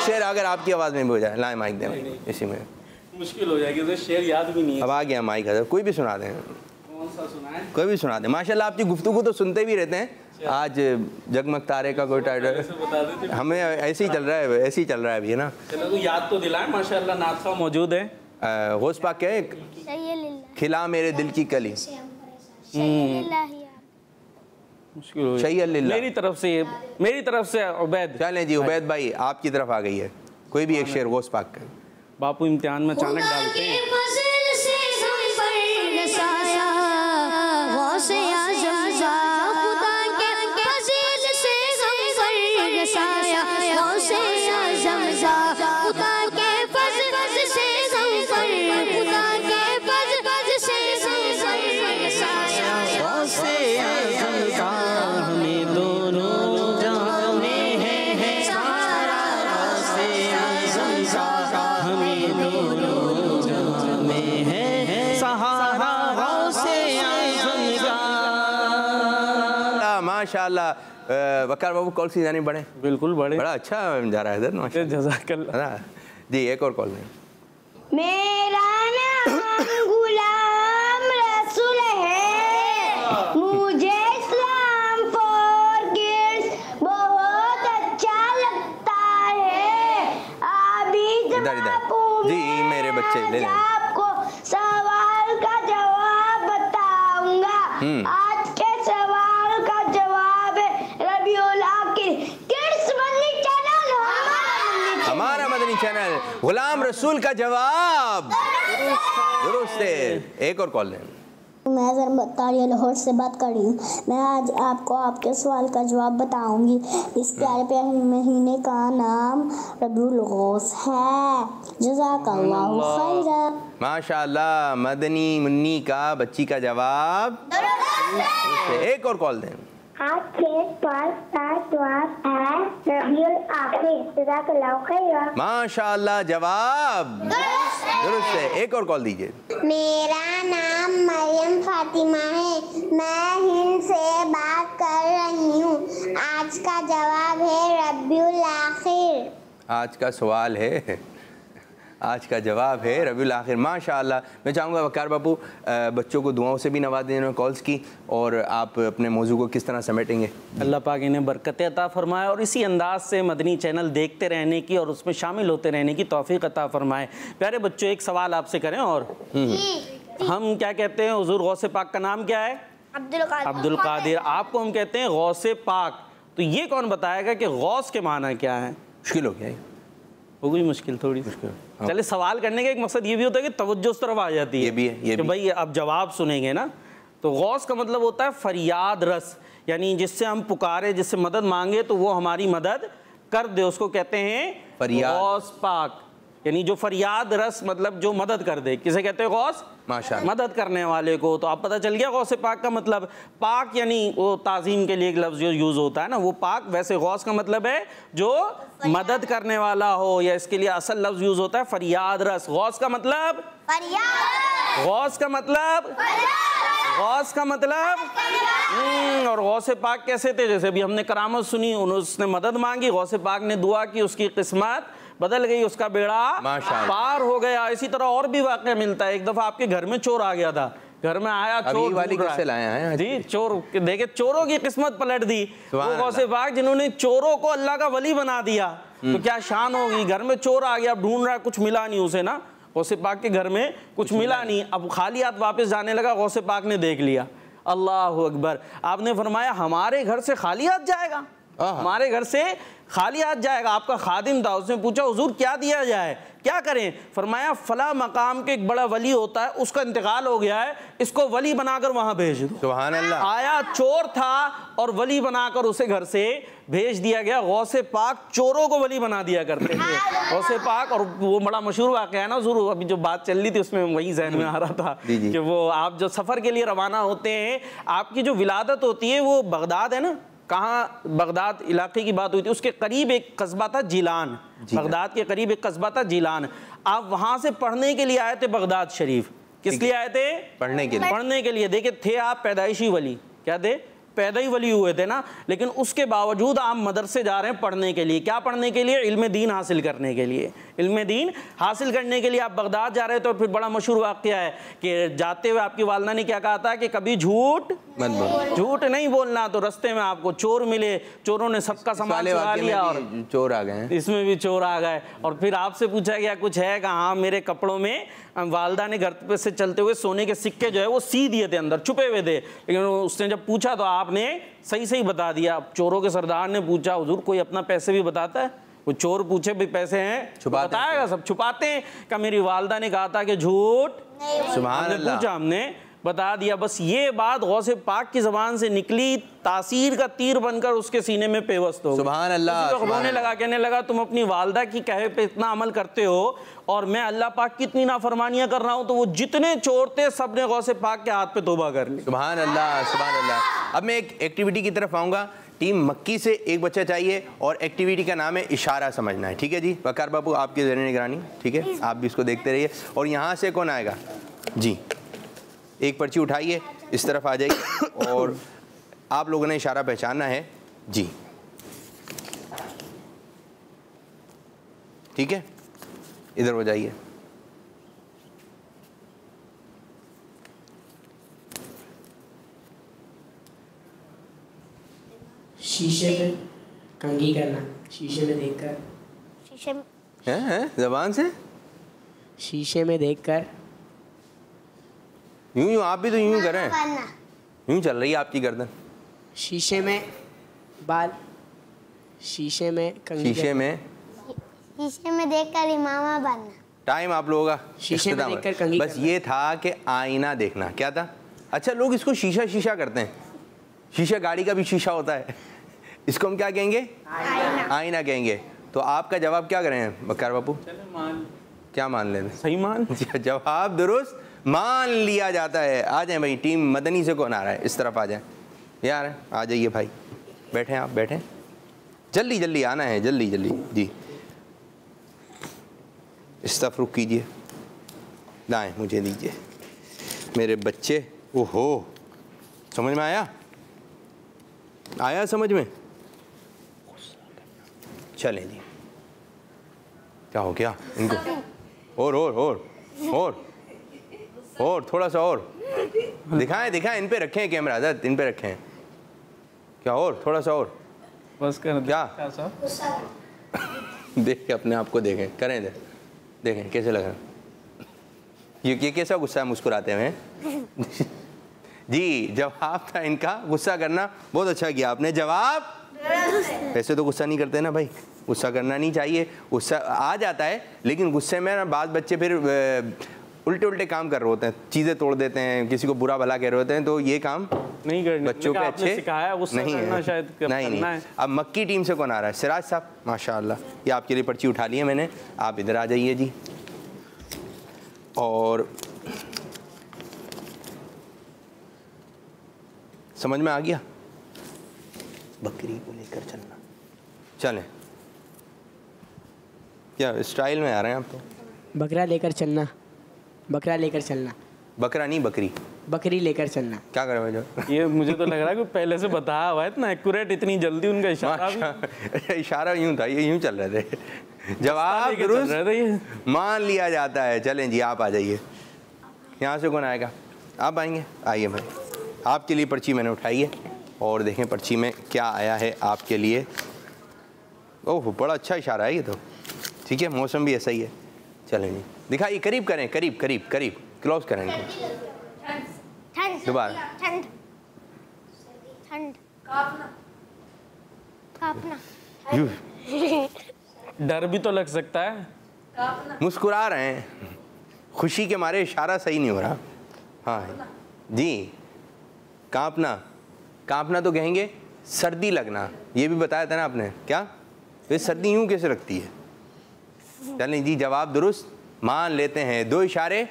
शेर अगर आपकी आवाज़ में भी हो जाए, लाए माइक दें इसी में मुश्किल हो जाएगी, तो शेर याद भी नहीं है। अब आ गया माइक, कोई भी सुना दें, कौन सा सुनाए? कोई भी सुना दें। माशाल्लाह आपकी गुफ्तगू तो सुनते भी रहते हैं। आज जगमग तारे का कोई टाइटल बता देते, हमें ऐसे ही चल रहा है, ऐसे ही चल रहा है अभी, है ना। चलो तो याद तो दिलाए। माशाल्लाह नाथ साहब मौजूद है। गौस पाक क्या है? खिला मेरे दिल की कली, मुश्किल हो शैय्यन लिल्लाह। मेरी तरफ से उबैद। चलें जी, उबैद भाई आपकी तरफ आ गई है, कोई भी एक शेर गौस पाक का। बापू इम्तिहान में अचानक डालते हैं। माशाल्लाह। वकार बाबू कॉल सी जानी बढ़े, बिल्कुल बढ़े, बड़ा अच्छा जा रहा है इधर माशाल्लाह। जज़ाकल्लाह जी। एक और कॉल लें। मेरा नाम गुलाम रसूल है, मुझे इस्लाम फॉर किड्स बहुत अच्छा लगता है। अभी जी मेरे बच्चे ले लें। आपको सवाल का जवाब बताऊंगा। आज के सवाल का जवाब है रबीउल आखिर किड्स मदनी चैनल, हमारा मदनी चैनल गुलाम रसूल का जवाब दुरुस्त है। एक और कॉल लें। मैं ज़रमतारिया लाहौर से बात कर रही हूँ। मैं आज आपको आपके सवाल का जवाब बताऊंगी। इस प्यारे प्यारे महीने का नाम रबीउल गौस है। जज़ाकल्लाहु खैरा। माशाल्लाह मदनी मुन्नी का बच्ची का जवाब। एक और कॉल दें। आज के सवाल का जवाब है रबीउल आखिर। जज़ाकल्लाहु खैरा। माशाल्लाह जवाब दुरुस्त है। एक और कॉल दीजिए। मेरा नाम मरियम फातिमा है, मैं हिंद से बात कर रही हूँ। आज का जवाब है रबीउल आखिर। आज का सवाल है, आज का जवाब है रबीउल आखिर। माशाल्लाह। मैं चाहूँगा वकार बापू बच्चों को दुआओं से भी नवाज दें, उन्होंने कॉल्स की, और आप अपने मौजू को किस तरह समेटेंगे। अल्लाह पाक इन्हें बरकत अता फरमाए और इसी अंदाज से मदनी चैनल देखते रहने की और उसमें शामिल होते रहने की तौफीक अता फरमाए। प्यारे बच्चों, एक सवाल आपसे करें, और हम क्या कहते हैं, हुजूर गौसे पाक का नाम क्या है? अब्दुल कादिर। आपको हम कहते हैं गौसे पाक। तो ये कौन बताएगा कि गौस के माना क्या है? मुश्किल हो गया, हो गई मुश्किल थोड़ी मुश्किल। चले, सवाल करने का एक मकसद ये भी होता है कि तवज्जो उस तरफ आ जाती है। ये भी है, ये कि भी। भाई अब जवाब सुनेंगे ना। तो गौस का मतलब होता है फरियाद रस, यानी जिससे हम पुकारे, जिससे मदद मांगे तो वो हमारी मदद कर दे, उसको कहते हैं फरियाद। गौस पाक, यानी जो फरियाद रस मतलब जो मदद कर दे, किसे कहते हैं? गौस। माशाअल्लाह। मदद करने वाले को। तो अब पता चल गया गौसे पाक का मतलब। पाक यानी वो ताज़ीम के लिए एक लफ्ज़ जो यूज़ होता है ना, वो पाक। वैसे गौस का मतलब है जो मदद करने वाला हो, या इसके लिए असल लफ्ज़ यूज़ होता है फरियाद रस। गौस का मतलब, गौस का मतलब, गौस का मतलब। और गौसे पाक कैसे थे? जैसे अभी हमने करामत सुनी, उसने मदद मांगी, गौसे पाक ने दुआ की, उसकी किस्मत बदल गई, उसका बेड़ा पार हो गया। इसी तरह और भी वाक़या मिलता है। एक दफ़ा आपके घर में चोर आ गया था, घर में आया चोर वाली किससे लाए हैं जी, चोर देखे, चोरों की किस्मत पलट दी वो गौसे पाक, जिन्होंने चोरों को अल्लाह का वली बना दिया। तो क्या शान होगी। घर में चोर आ गया, अब ढूंढ रहा है, कुछ मिला नहीं उसे ना। गौसे पाक के घर में कुछ मिला नहीं, अब खाली हाथ वापस जाने लगा, गौसे पाक ने देख लिया। अल्लाह अकबर। आपने फरमाया हमारे घर से खाली हाथ जाएगा, हमारे घर से खाली हाथ जाएगा। आपका खादिम था, उसने पूछा हुजूर क्या दिया जाए, क्या करें? फरमाया फला मकाम के एक बड़ा वली होता है, उसका इंतकाल हो गया है, इसको वली बनाकर वहां भेज दो। सुभान अल्लाह। आया चोर था और वली बनाकर उसे घर से भेज दिया गया। गौसे पाक चोरों को वली बना दिया करते थे गौसे पाक। और वो बड़ा मशहूर वाक़या है ना, जरूर अभी जो बात चल रही थी उसमें वही जहन में आ रहा था कि वो आप जो सफ़र के लिए रवाना होते हैं, आपकी जो विलादत होती है वो बगदाद है ना, कहाँ बगदाद इलाके की बात हुई थी, उसके करीब एक कस्बा था जिलान। बगदाद के करीब एक कस्बा था जिलान। आप वहाँ से पढ़ने के लिए आए थे बगदाद शरीफ। किस लिए आए थे? पढ़ने के लिए। पढ़ने के लिए। देखिए थे आप पैदाइशी वली, क्या थे? पैदा ही वली हुए थे ना, लेकिन उसके बावजूद आप मदरसे जा रहे हैं पढ़ने के लिए। क्या पढ़ने के लिए? इल्म दीन हासिल करने के लिए। इल्म दीन हासिल करने के लिए आप बगदाद जा रहे हैं। तो फिर बड़ा मशहूर वाक़या है कि जाते हुए आपकी वालदा ने क्या कहा था कि कभी झूठ नहीं बोलना। तो रास्ते में आपको चोर मिले, चोरों ने सबका सामान चुरा लिया और चोर आ गए, इसमें भी चोर आ गए। और फिर आपसे पूछा गया कुछ है? कहा हाँ, मेरे कपड़ों में वालदा ने घर पे से चलते हुए सोने के सिक्के जो है वो सी दिए थे, अंदर छुपे हुए थे। लेकिन उसने जब पूछा तो आपने सही बता दिया। चोरों के सरदार ने पूछा, हुजूर कोई अपना पैसे भी बताता है? वो चोर पूछे भी पैसे हैं, बताएगा? सब छुपाते हैं। क्या मेरी वालदा ने कहा था कि झूठ? सुभान अल्लाह। पूछा, हमने बता दिया। बस ये बात गौसे पाक की ज़बान से निकली, तासीर का तीर बनकर उसके सीने में पेवस्त हो। सुभान अल्लाह। रोने लगा, कहने लगा तुम अपनी वालदा की कहे पे इतना अमल करते हो और मैं अल्लाह पाक की इतनी नाफरमानियां कर रहा हूँ। तो वो जितने चोर थे सब ने गौसे पाक के हाथ पे तौबा कर ली। सुभान अल्लाह, सुभान अल्लाह। अब मैं एक एक्टिविटी की तरफ आऊँगा। टीम मक्की से एक बच्चा चाहिए और एक्टिविटी का नाम है इशारा समझना है, ठीक है जी? वकार बाबू आपकी ज़रिए निगरानी, ठीक है? आप भी इसको देखते रहिए। और यहाँ से कौन आएगा जी? एक पर्ची उठाइए, इस तरफ आ जाइए और आप लोगों ने इशारा पहचानना है जी, ठीक है? इधर हो जाइए। शीशे में कंघी करना, शीशे में देखकर। शीशे में हैं ज़बान से? शीशे में देखकर। यूं आप भी तो यूं करें, यूं चल रही है आपकी गर्दन। शीशे में बाल, शीशे में कंघी, शीशे में देखकर इमामा बनना। टाइम आप लोगों का शीशे में देखकर कंघी बस करना। ये था कि आईना देखना। क्या था? अच्छा, लोग इसको शीशा करते हैं। शीशा गाड़ी का भी शीशा होता है, इसको हम क्या कहेंगे? आईना कहेंगे। तो आपका जवाब क्या करें बकर बापू? क्या मान लें? सही मान। जवाब दुरुस्त मान लिया जाता है। आ जाए भाई, टीम मदनी से कौन आ रहा है? इस तरफ आ जाए यार, आ जाइए भाई, बैठे आप, बैठे, जल्दी आना है, जल्दी जी। इस तरफ रुक कीजिए, दाएं मुझे दीजिए मेरे बच्चे। ओहो, समझ में आया समझ में? चलें जी। क्या हो गया इनको? और थोड़ा सा और दिखाएं इन पे रखें कैमरा, आजाद इन पे रखें। क्या और थोड़ा सा और बस कर क्या? देख अपने आप को देखें, करें देखें कैसे लग रहा है। ये कैसा गुस्सा है मुस्कुराते हुए जी? जवाब था इनका गुस्सा करना। बहुत अच्छा किया आपने जवाब। वैसे तो गुस्सा नहीं करते ना भाई, गुस्सा करना नहीं चाहिए। गुस्सा आ जाता है, लेकिन गुस्से में ना बाद बच्चे फिर उल्टे काम कर रहे होते हैं, चीज़ें तोड़ देते हैं, किसी को बुरा भला कह रहे होते हैं। तो ये काम नहीं करना बच्चों पे अच्छे सिखाया, नहीं है, शायद नहीं। अब मक्की टीम से कौन आ रहा है? सिराज साहब, माशाअल्लाह। ये आपके लिए पर्ची उठा ली है मैंने, आप इधर आ जाइए जी। और समझ में आ गया? बकरी को लेकर चलना, चलें। क्या स्टाइल में आ रहे हैं आप? तो बकरा लेकर चलना, बकरा लेकर चलना। बकरा नहीं, बकरी लेकर चलना। क्या करें भाई? ये मुझे तो लग रहा है कि पहले से बताया हुआ है, इतना एक्यूरेट, इतनी जल्दी उनका इशारा यूं था, ये यूं चल रहे थे। जवाब दुरुस्त मान लिया जाता है। चलें जी, आप आ जाइए। यहाँ से कौन आएगा? आप आएंगे? आइए भाई, आपके लिए पर्ची मैंने उठाई है और देखें पर्ची में क्या आया है आपके लिए। ओह, बड़ा अच्छा इशारा है ये तो, ठीक है? मौसम भी ऐसा ही है। चलें जी, दिखाइए, करीब करें, करीब क्लोज करें इनको। दोबारा। ठंड। डर भी तो लग सकता है। मुस्कुरा रहे हैं, खुशी के मारे इशारा सही नहीं हो रहा। हाँ जी, कांपना तो कहेंगे सर्दी लगना, ये भी बताया था ना आपने। क्या तो सर्दी यूं कैसे लगती है? चलें जी, जवाब दुरुस्त मान लेते हैं। 2 इशारे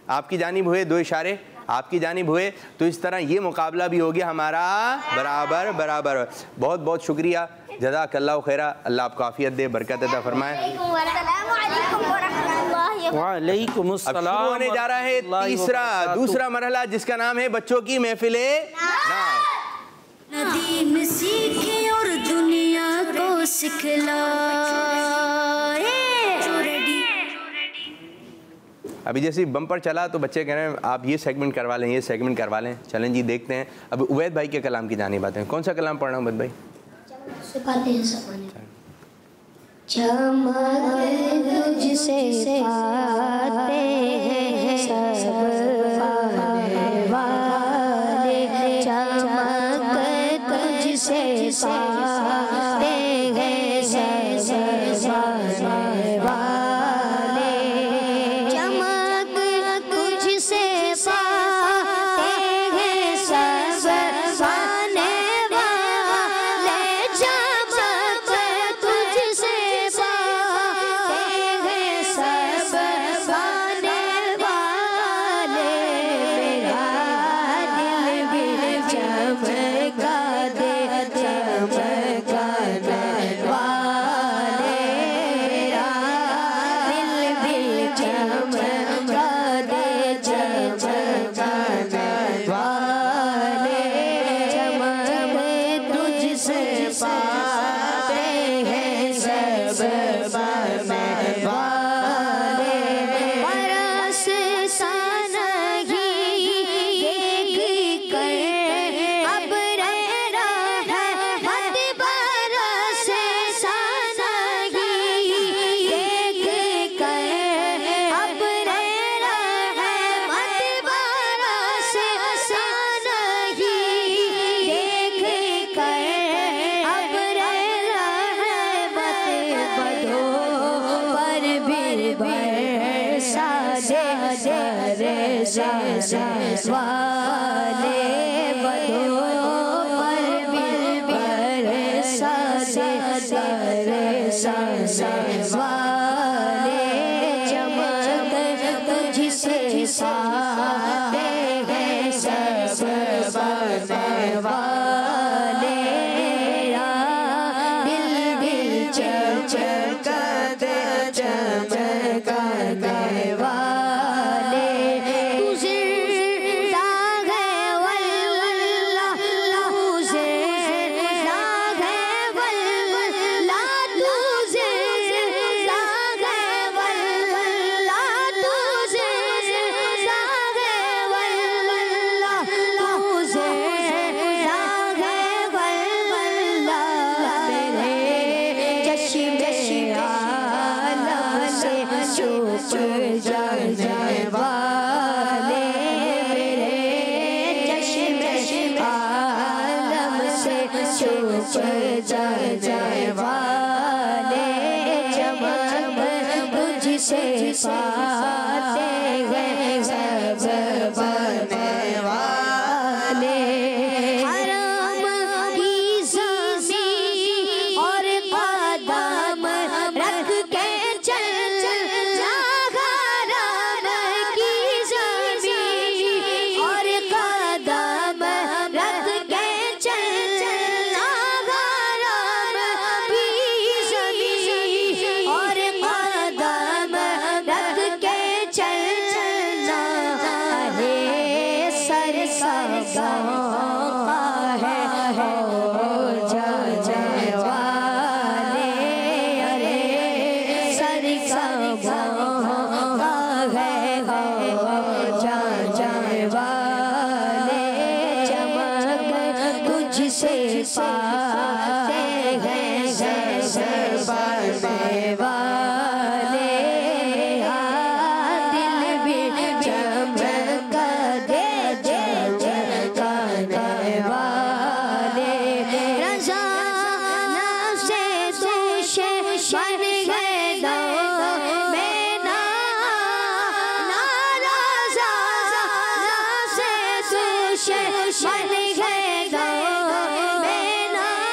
आपकी जानिब हुए, 2 इशारे आपकी जानिब हुए। तो इस तरह ये मुकाबला भी हो गया हमारा बराबर। बहुत बहुत शुक्रिया, जज़ाकल्लाह खैरा। अल्लाह आपको आफियत दे, बरकत अता फरमाए। वालेकुम अस्सलाम। अब शुरू होने जा रहा है दूसरा मरहला, जिसका नाम है बच्चों की महफिले नात। दीन सीखे और दुनिया को सिखलाए। अभी जैसे बम्पर चला तो बच्चे कह रहे हैं आप ये सेगमेंट करवा लें, ये सेगमेंट करवा लें। चलें जी, देखते हैं। अब उवैद भाई के कलाम की जानिब आते हैं। कौन सा कलाम पढ़ना उवैद भाई? चमक तुझसे पाते हैं सब वाले, चमक तुझसे पाते हैं सब वाले, चमक तुझसे पाते हैं सब वाले, चमक तुझसे पाते हैं सब वाले, मेरा दिल भी चमका दे, चमका दे वाले, मेरा दिल भी चमका दे, चमका दे वाले, चमक तुझसे पाते हैं सब वाले, बरस सा नहीं देख कर अब रहना है मत, बरस सा नहीं देख कर अब रहना है मत, बरस सा नहीं देख कर अब रहना है मत, बधो पर भी बरसा दे वाले, बधो पर भी बरसा दे वाले, चमक तुझसे पाते हैं सब वाले, दिल दिल चमका दे, चमका दे वाले, तुझे दाग है वल्लाह, तुझे दाग है वल्लाह, तुझे दाग है वल्लाह, तुझे दाग है वल्लाह, तुझे दाग है वल्लाह, मेरे चश्मे आलम से छुप जाने वाले, मेरे चश्मे आलम से छुप जाने वाले, चमक तुझसे पाते हैं सब वाले, हराम की ज़मीन और कदम रख के चल, हराम की ज़मीन और कदम रख के चल, हराम की ज़मीन और कदम रख के चलना है, सर सबका है हो जाने वाले, अरे सर सबका है हो जाने वाले, चमक तुझसे पाते हैं सब वाले, दिल भी चमका दे, चमका दे वाले, रज़ा नफ़्से दुश्मन है दो में नाराज़ा, नफ़्से दुश्मन है दो में नाराज़ा,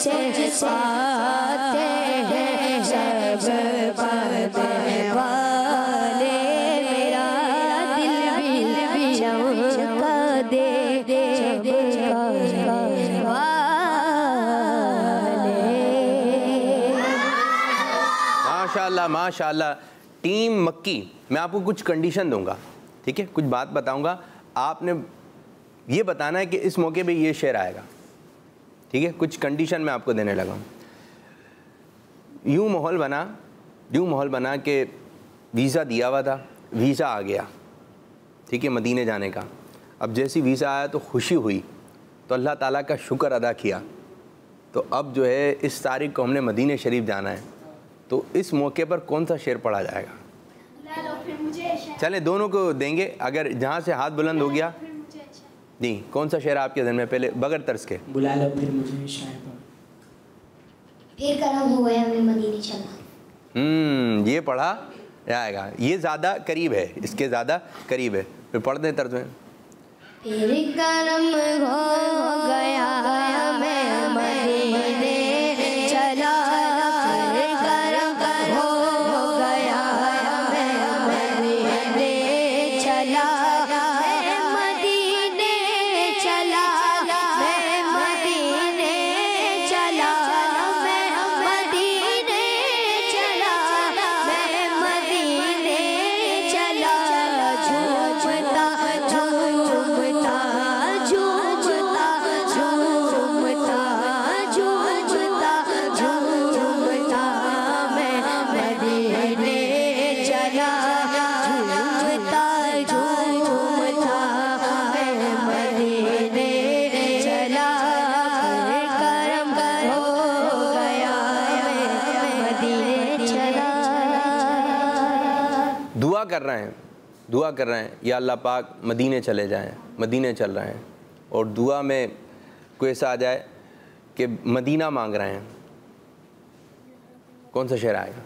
पाते हैं सब पाने वाले, मेरा दिल भी चमका दे माशाल्लाह माशाल्लाह। टीम मक्की, मैं आपको कुछ कंडीशन दूंगा, ठीक है, कुछ बात बताऊंगा, आपने ये बताना है कि इस मौके पे ये शेर आएगा, ठीक है। कुछ कंडीशन मैं आपको देने लगा हूँ। यूँ माहौल बना कि वीज़ा दिया हुआ था, वीज़ा आ गया, ठीक है, मदीने जाने का। अब जैसी वीज़ा आया तो खुशी हुई, तो अल्लाह ताला का शुक्र अदा किया। तो अब जो है इस तारीख को हमने मदीने शरीफ जाना है, तो इस मौके पर कौन सा शेर पढ़ा जाएगा? चले दोनों को देंगे, अगर जहाँ से हाथ बुलंद हो गया जी। कौन सा शेर आपके ज़हन में? पहले बगैर तर्स के बुला लो फिर मुझे शायर। फिर करम हो गया मैं मदीने चला। ये पढ़ा जाएगा, ये ज़्यादा करीब है, इसके ज़्यादा करीब है। फिर पढ़ दें तर्ज में। फिर करम हो गया मैं मदीने चला, फिर करम हो गया मैं मदीने चला, मैं मदीने चला, मैं मदीने चला, मैं मदीने चला, मैं मदीने चला, झूमता झूमता झूमता झूमता झूमता झूमता मैं मदीने चला, झूमता झूमता मैं मदीने चला, फिर करम हो गया मैं मदीने चला। दुआ कर रहे हैं या अल्लाह पाक मदीने चले जाएं, मदीने चल रहे हैं, और दुआ में कोई ऐसा आ जाए कि मदीना मांग रहे हैं, कौन सा शेर आएगा?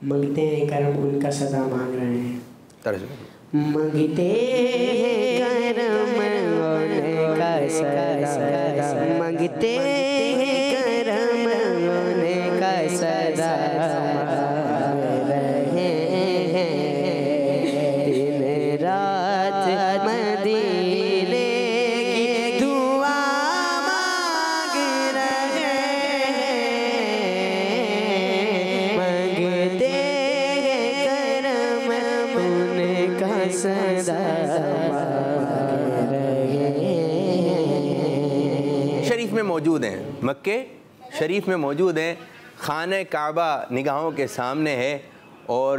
मांगते हैं करम उनका सदा मांग रहे हैं। तर्जुमा। मांगते हैं करम उनका सदा, मांगते हैं करम उनका सदा, मांग रहे हैं दिन रात मदीने की दुआ मांग रहे हैं, मांगते हैं करम उनका सदा, मांग रहे हैं। शरीफ में मौजूद हैं, मक्के शरीफ में मौजूद हैं, खाने काबा निगाहों के सामने है, और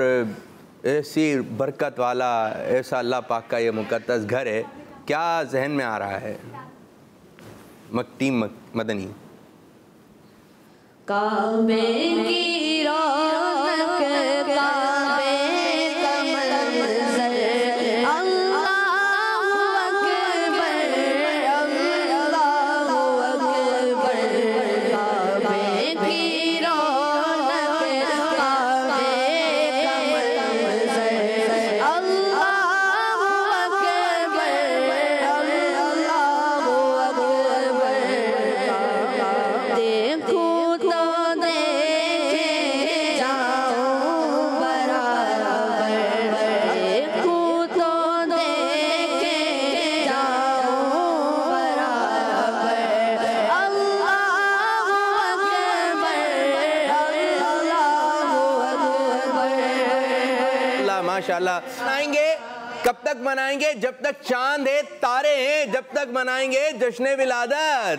ऐसी बरकत वाला ऐसा अल्लाह पाक का ये मुक़द्दस घर है। क्या जहन में आ रहा है? टीम मदनी। काबे की रौनक, काबे का मंज़र, अल्लाहु अकबर, अल्लाहु अकबर, काबे की रौनक, काबे का मंज़र, अल्लाहु अकबर, अल्लाहु अकबर, देखो तो देखे जाओ बराबर, देखो तो देखे जाओ बराबर, अल्लाहु अकबर, अल्लाहु अकबर। अल्लाह माशाल्लाह। आएंगे कब तक मनाएंगे? जब तक चांद है, तारे हैं, जब तक मनाएंगे जश्न विलादत।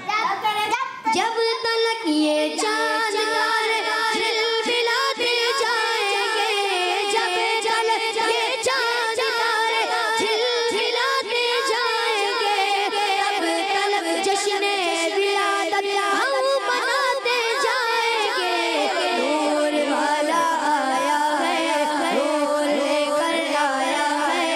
जब तलक ये चांद तारे झिलमिलाते जाएंगे, जब तलक ये चांद तारे झिलमिलाते जाएंगे, तब तलक जश्न विलादत हम मनाते जाएंगे। नूर वाला आया है, नूर लेकर आया है,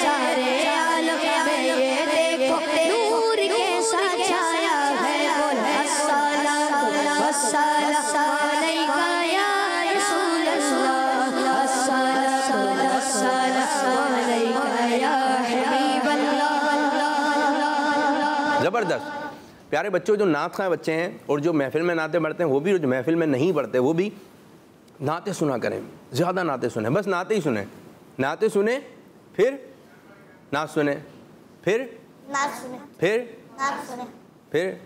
सारे आलम में ये देखो नूर कैसा छाया है। बोल अस्सलाम वस्सलाम प्यारे बच्चों, जो नात खां बच्चे हैं और जो महफिल में नाते पढ़ते हैं वो भी, जो महफिल में नहीं पढ़ते वो भी नाते सुना करें, ज़्यादा नाते सुने, बस नाते ही सुने, नाते सुने, फिर नात सुने, फिर नात सुने, फिर नात सुने, फिर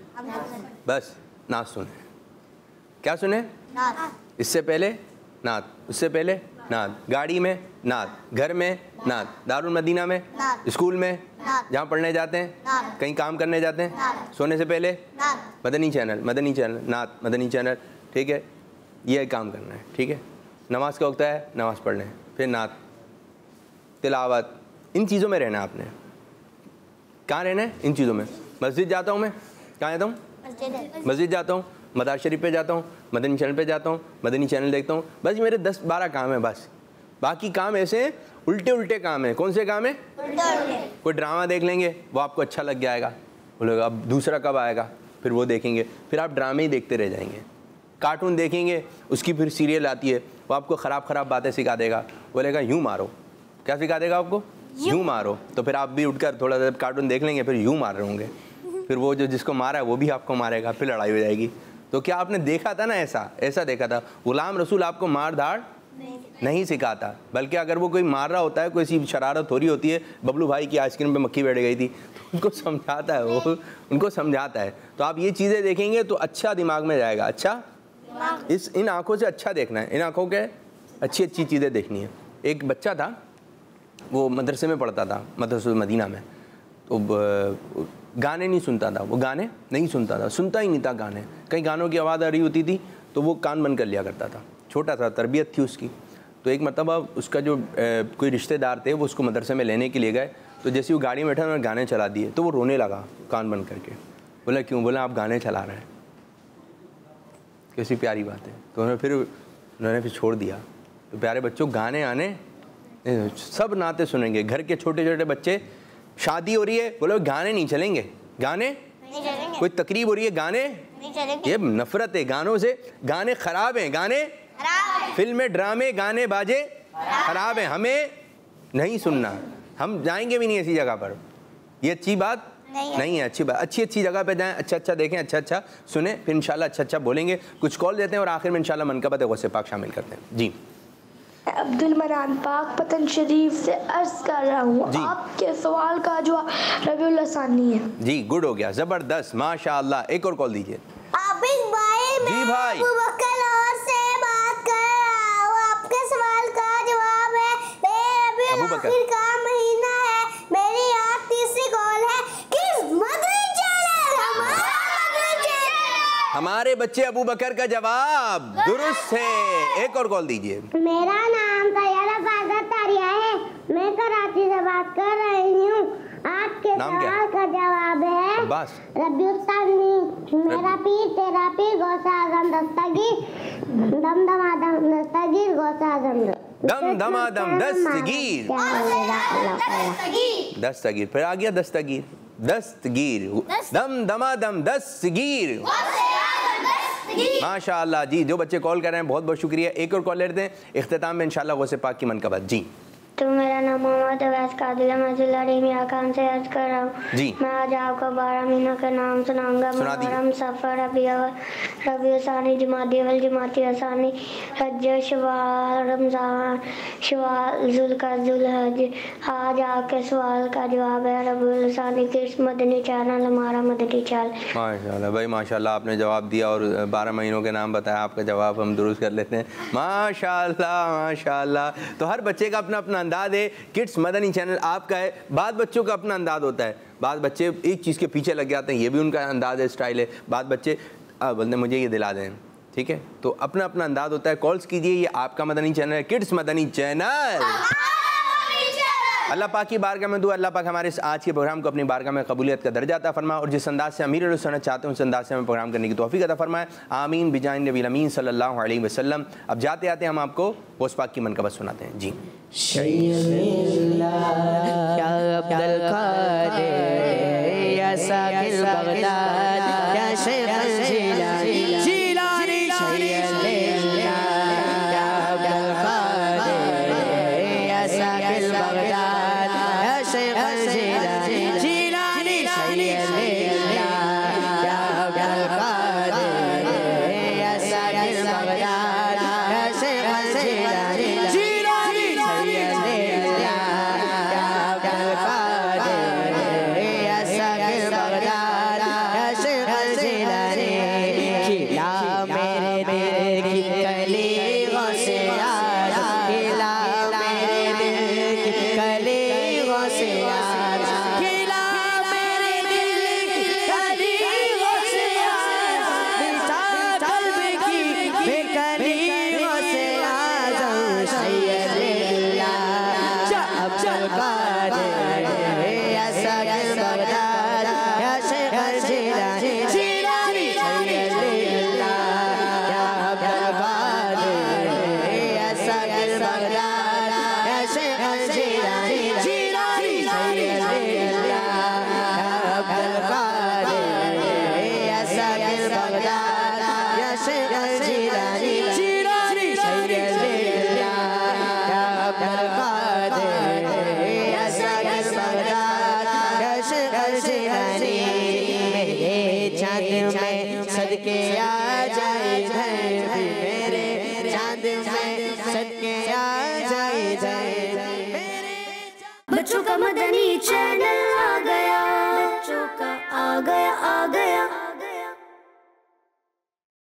बस नात सुने। क्या सुने? नात। इससे पहले नात, उससे पहले नात, गाड़ी में नात, घर में नात, दारुल मदीना में, नात, स्कूल में, नात, जहाँ पढ़ने जाते हैं, नात, कहीं काम करने जाते हैं, नात, सोने से पहले नात, मदनी चैनल, मदनी चैनल, नात, मदनी चैनल, ठीक है, ये काम करना है, ठीक है। नमाज का वक्त है, नमाज पढ़ना है, फिर नात, तिलावत, इन चीज़ों में रहना है आपने। कहाँ रहना है? इन चीज़ों में। मस्जिद जाता हूँ मैं, कहाँ जाता हूँ? मस्जिद जाता हूँ, मदार शरीफ पे जाता हूँ, मदनी चैनल पे जाता हूँ, मदनी चैनल देखता हूँ, बस मेरे 10-12 काम है बस। बाकी काम ऐसे उल्टे उल्टे काम है। कौन से काम है? कोई ड्रामा देख लेंगे, वो आपको अच्छा लग जाएगा, बोलेगा अब दूसरा कब आएगा, फिर वो देखेंगे, फिर आप ड्रामे ही देखते रह जाएंगे। कार्टून देखेंगे, उसकी फिर सीरियल आती है, वो आपको ख़राब बातें सिखा देगा, बोलेगा यूँ मारो। क्या सिखा देगा आपको? यूँ मारो। तो फिर आप भी उठकर थोड़ा सा कार्टून देख लेंगे, फिर यूँ मार रहे होंगे, फिर वो जो जिसको मारा है वो भी आपको मारेगा, फिर लड़ाई हो जाएगी। तो क्या आपने देखा था ना, ऐसा देखा था। गुलाम रसूल आपको मार धाड़ नहीं सिखाता, बल्कि अगर वो कोई मार रहा होता है, कोई सी शरारत हो रही होती है, बबलू भाई की आइसक्रीम पे मक्खी बैठ गई थी, तो उनको समझाता है, वो उनको समझाता है। तो आप ये चीज़ें देखेंगे तो अच्छा दिमाग में जाएगा। अच्छा, इन आँखों से अच्छा देखना है, इन आँखों के अच्छी चीज़ें देखनी है। एक बच्चा था, वो मदरसे में पढ़ता था, मदरसा मदीना में, तो गाने नहीं सुनता था, वो गाने नहीं सुनता था, सुनता ही नहीं था गाने। कहीं गानों की आवाज़ आ रही होती थी तो वो कान बंद कर लिया करता था। छोटा सा तरबियत थी उसकी। तो एक मरतबा उसका जो कोई रिश्तेदार थे वो उसको मदरसे में लेने के लिए गए, तो जैसे वो गाड़ी में बैठा उन्होंने गाने चला दिए, तो वो रोने लगा कान बंद करके। बोला क्यों? बोला आप गाने चला रहे हैं। कैसी प्यारी बात है। तो उन्होंने फिर छोड़ दिया। तो प्यारे बच्चों, गाने आने सब नाते सुनेंगे। घर के छोटे छोटे बच्चे, शादी हो रही है, बोलो गाने नहीं चलेंगे, गाने नहीं चलेंगे, कोई तकरीब हो रही है, गाने नहीं चलेंगे, ये नफरत है गानों से। गाने खराब हैं, गाने फिल्में ड्रामे गाने बाजे खराब हैं, हमें नहीं सुनना। हम जाएंगे भी नहीं ऐसी जगह पर, ये अच्छी बात नहीं है। अच्छी बात, अच्छी जगह पे जाएं, अच्छा देखें, अच्छा सुने, फिर इंशाल्लाह अच्छा बोलेंगे। कुछ कॉल देते हैं और आखिर में इंशाल्लाह मनकबत गौसे पाक शामिल करते हैं। जी, अब्दुल मनान पाक पतन शरीफ से अर्ज कर रहा हूँ। आपके सवाल का जवाब रबीउल सानी है। जी, गुड हो गया, ज़बरदस्त, माशाअल्लाह। एक और कॉल दीजिए। आबिद भाई, जी भाई, अबू बकर लाहौर से बात कर रहा हूँ। आपके सवाल का जवाब है, रबीउल आखिर का महीना है, मेरी आज तीसरी कॉल है। किस मदनी चैनल? हमारे बच्चे अबू बकर का जवाब दुरुस्त है। एक और कॉल दीजिए। मेरा नाम तैयारा फादर तारिया है, मैं कराची से बात कर रही हूँ। आपके सवाल का जवाब है रबीउल सानी। मेरा पीर तेरा पीर गौसे आज़म दस्तगीर, दमदमादम दस्तगीर गौसे आज़म दमदमादम दस्तगीर, दस्तगीर, फिर आ गया दस्तगीर, दस्तगीर, दमदमादम दस्तगीर, माशाअल्लाह। जी, जो बच्चे कॉल कर रहे हैं बहुत बहुत शुक्रिया। एक और कॉल लेते हैं, इख्तिताम में इंशाल्लाह गौसे पाक की मनकबत। जी, तो मेरा नाम मोहम्मद अवैस कादिर मैं खान से अर्ज कर रहा हूँ। जी, मैं आज आपको 12 महीनों के नाम सुनाऊंगा। मुहर्रम, सफ़र, रबीउल सानी, जमादी अव्वल, जमाती असानी, रजब, शवाल, रमज़ान, शवाल, ज़ुल्क़अदा, ज़ुल्हज। आज आपके सवाल का जवाब है रबीउल सानी। किस मदनी चैनल? हमारा मदनी चैनल। माशाल्लाह भाई, माशाल्लाह, आपने जवाब दिया और 12 महीनों के नाम बताया। आपका जवाब हम दुरुस्त कर लेते हैं। माशाल्लाह माशाल्लाह। तो हर बच्चे का अपना अपना अंदाज है। किड्स मदनी चैनल आपका है। बाद बच्चों का अपना अंदाज होता है। बाद बच्चे एक चीज़ के पीछे लग जाते हैं, ये भी उनका अंदाज है, स्टाइल है। बाद बच्चे बोलते हैं मुझे ये दिला दें, ठीक है। तो अपना अपना अंदाज होता है। कॉल्स कीजिए, ये आपका मदनी चैनल है, किड्स मदनी चैनल। अल्लाह पाक की बारगाह में दुआ, अल्लाह पाक हमारे इस आज के प्रोग्राम को अपनी बारगाह में कबूलियत का दर्जा अता फरमाए और जिस अंदाज से अमीर सुनना चाहते हैं उस अंदाज से हमें प्रोग्राम करने की तौफीक अता फरमाए। आमीन बिजान नबी अमीन सल्लल्लाहु अलैहि वसल्लम। अब जाते आते हम आपको गौस पाक की मनकबत सुनाते हैं। जी, बगदाद या शेख जिलानी जिलानी सैयदना या अब्दुल कादिर या शेख बगदाद या शेख जिलानी मेरे चांद में सदके आ जाए इधर भी मेरे चांद में सदके आ जाए इधर बच्चों का मदनी चैनल।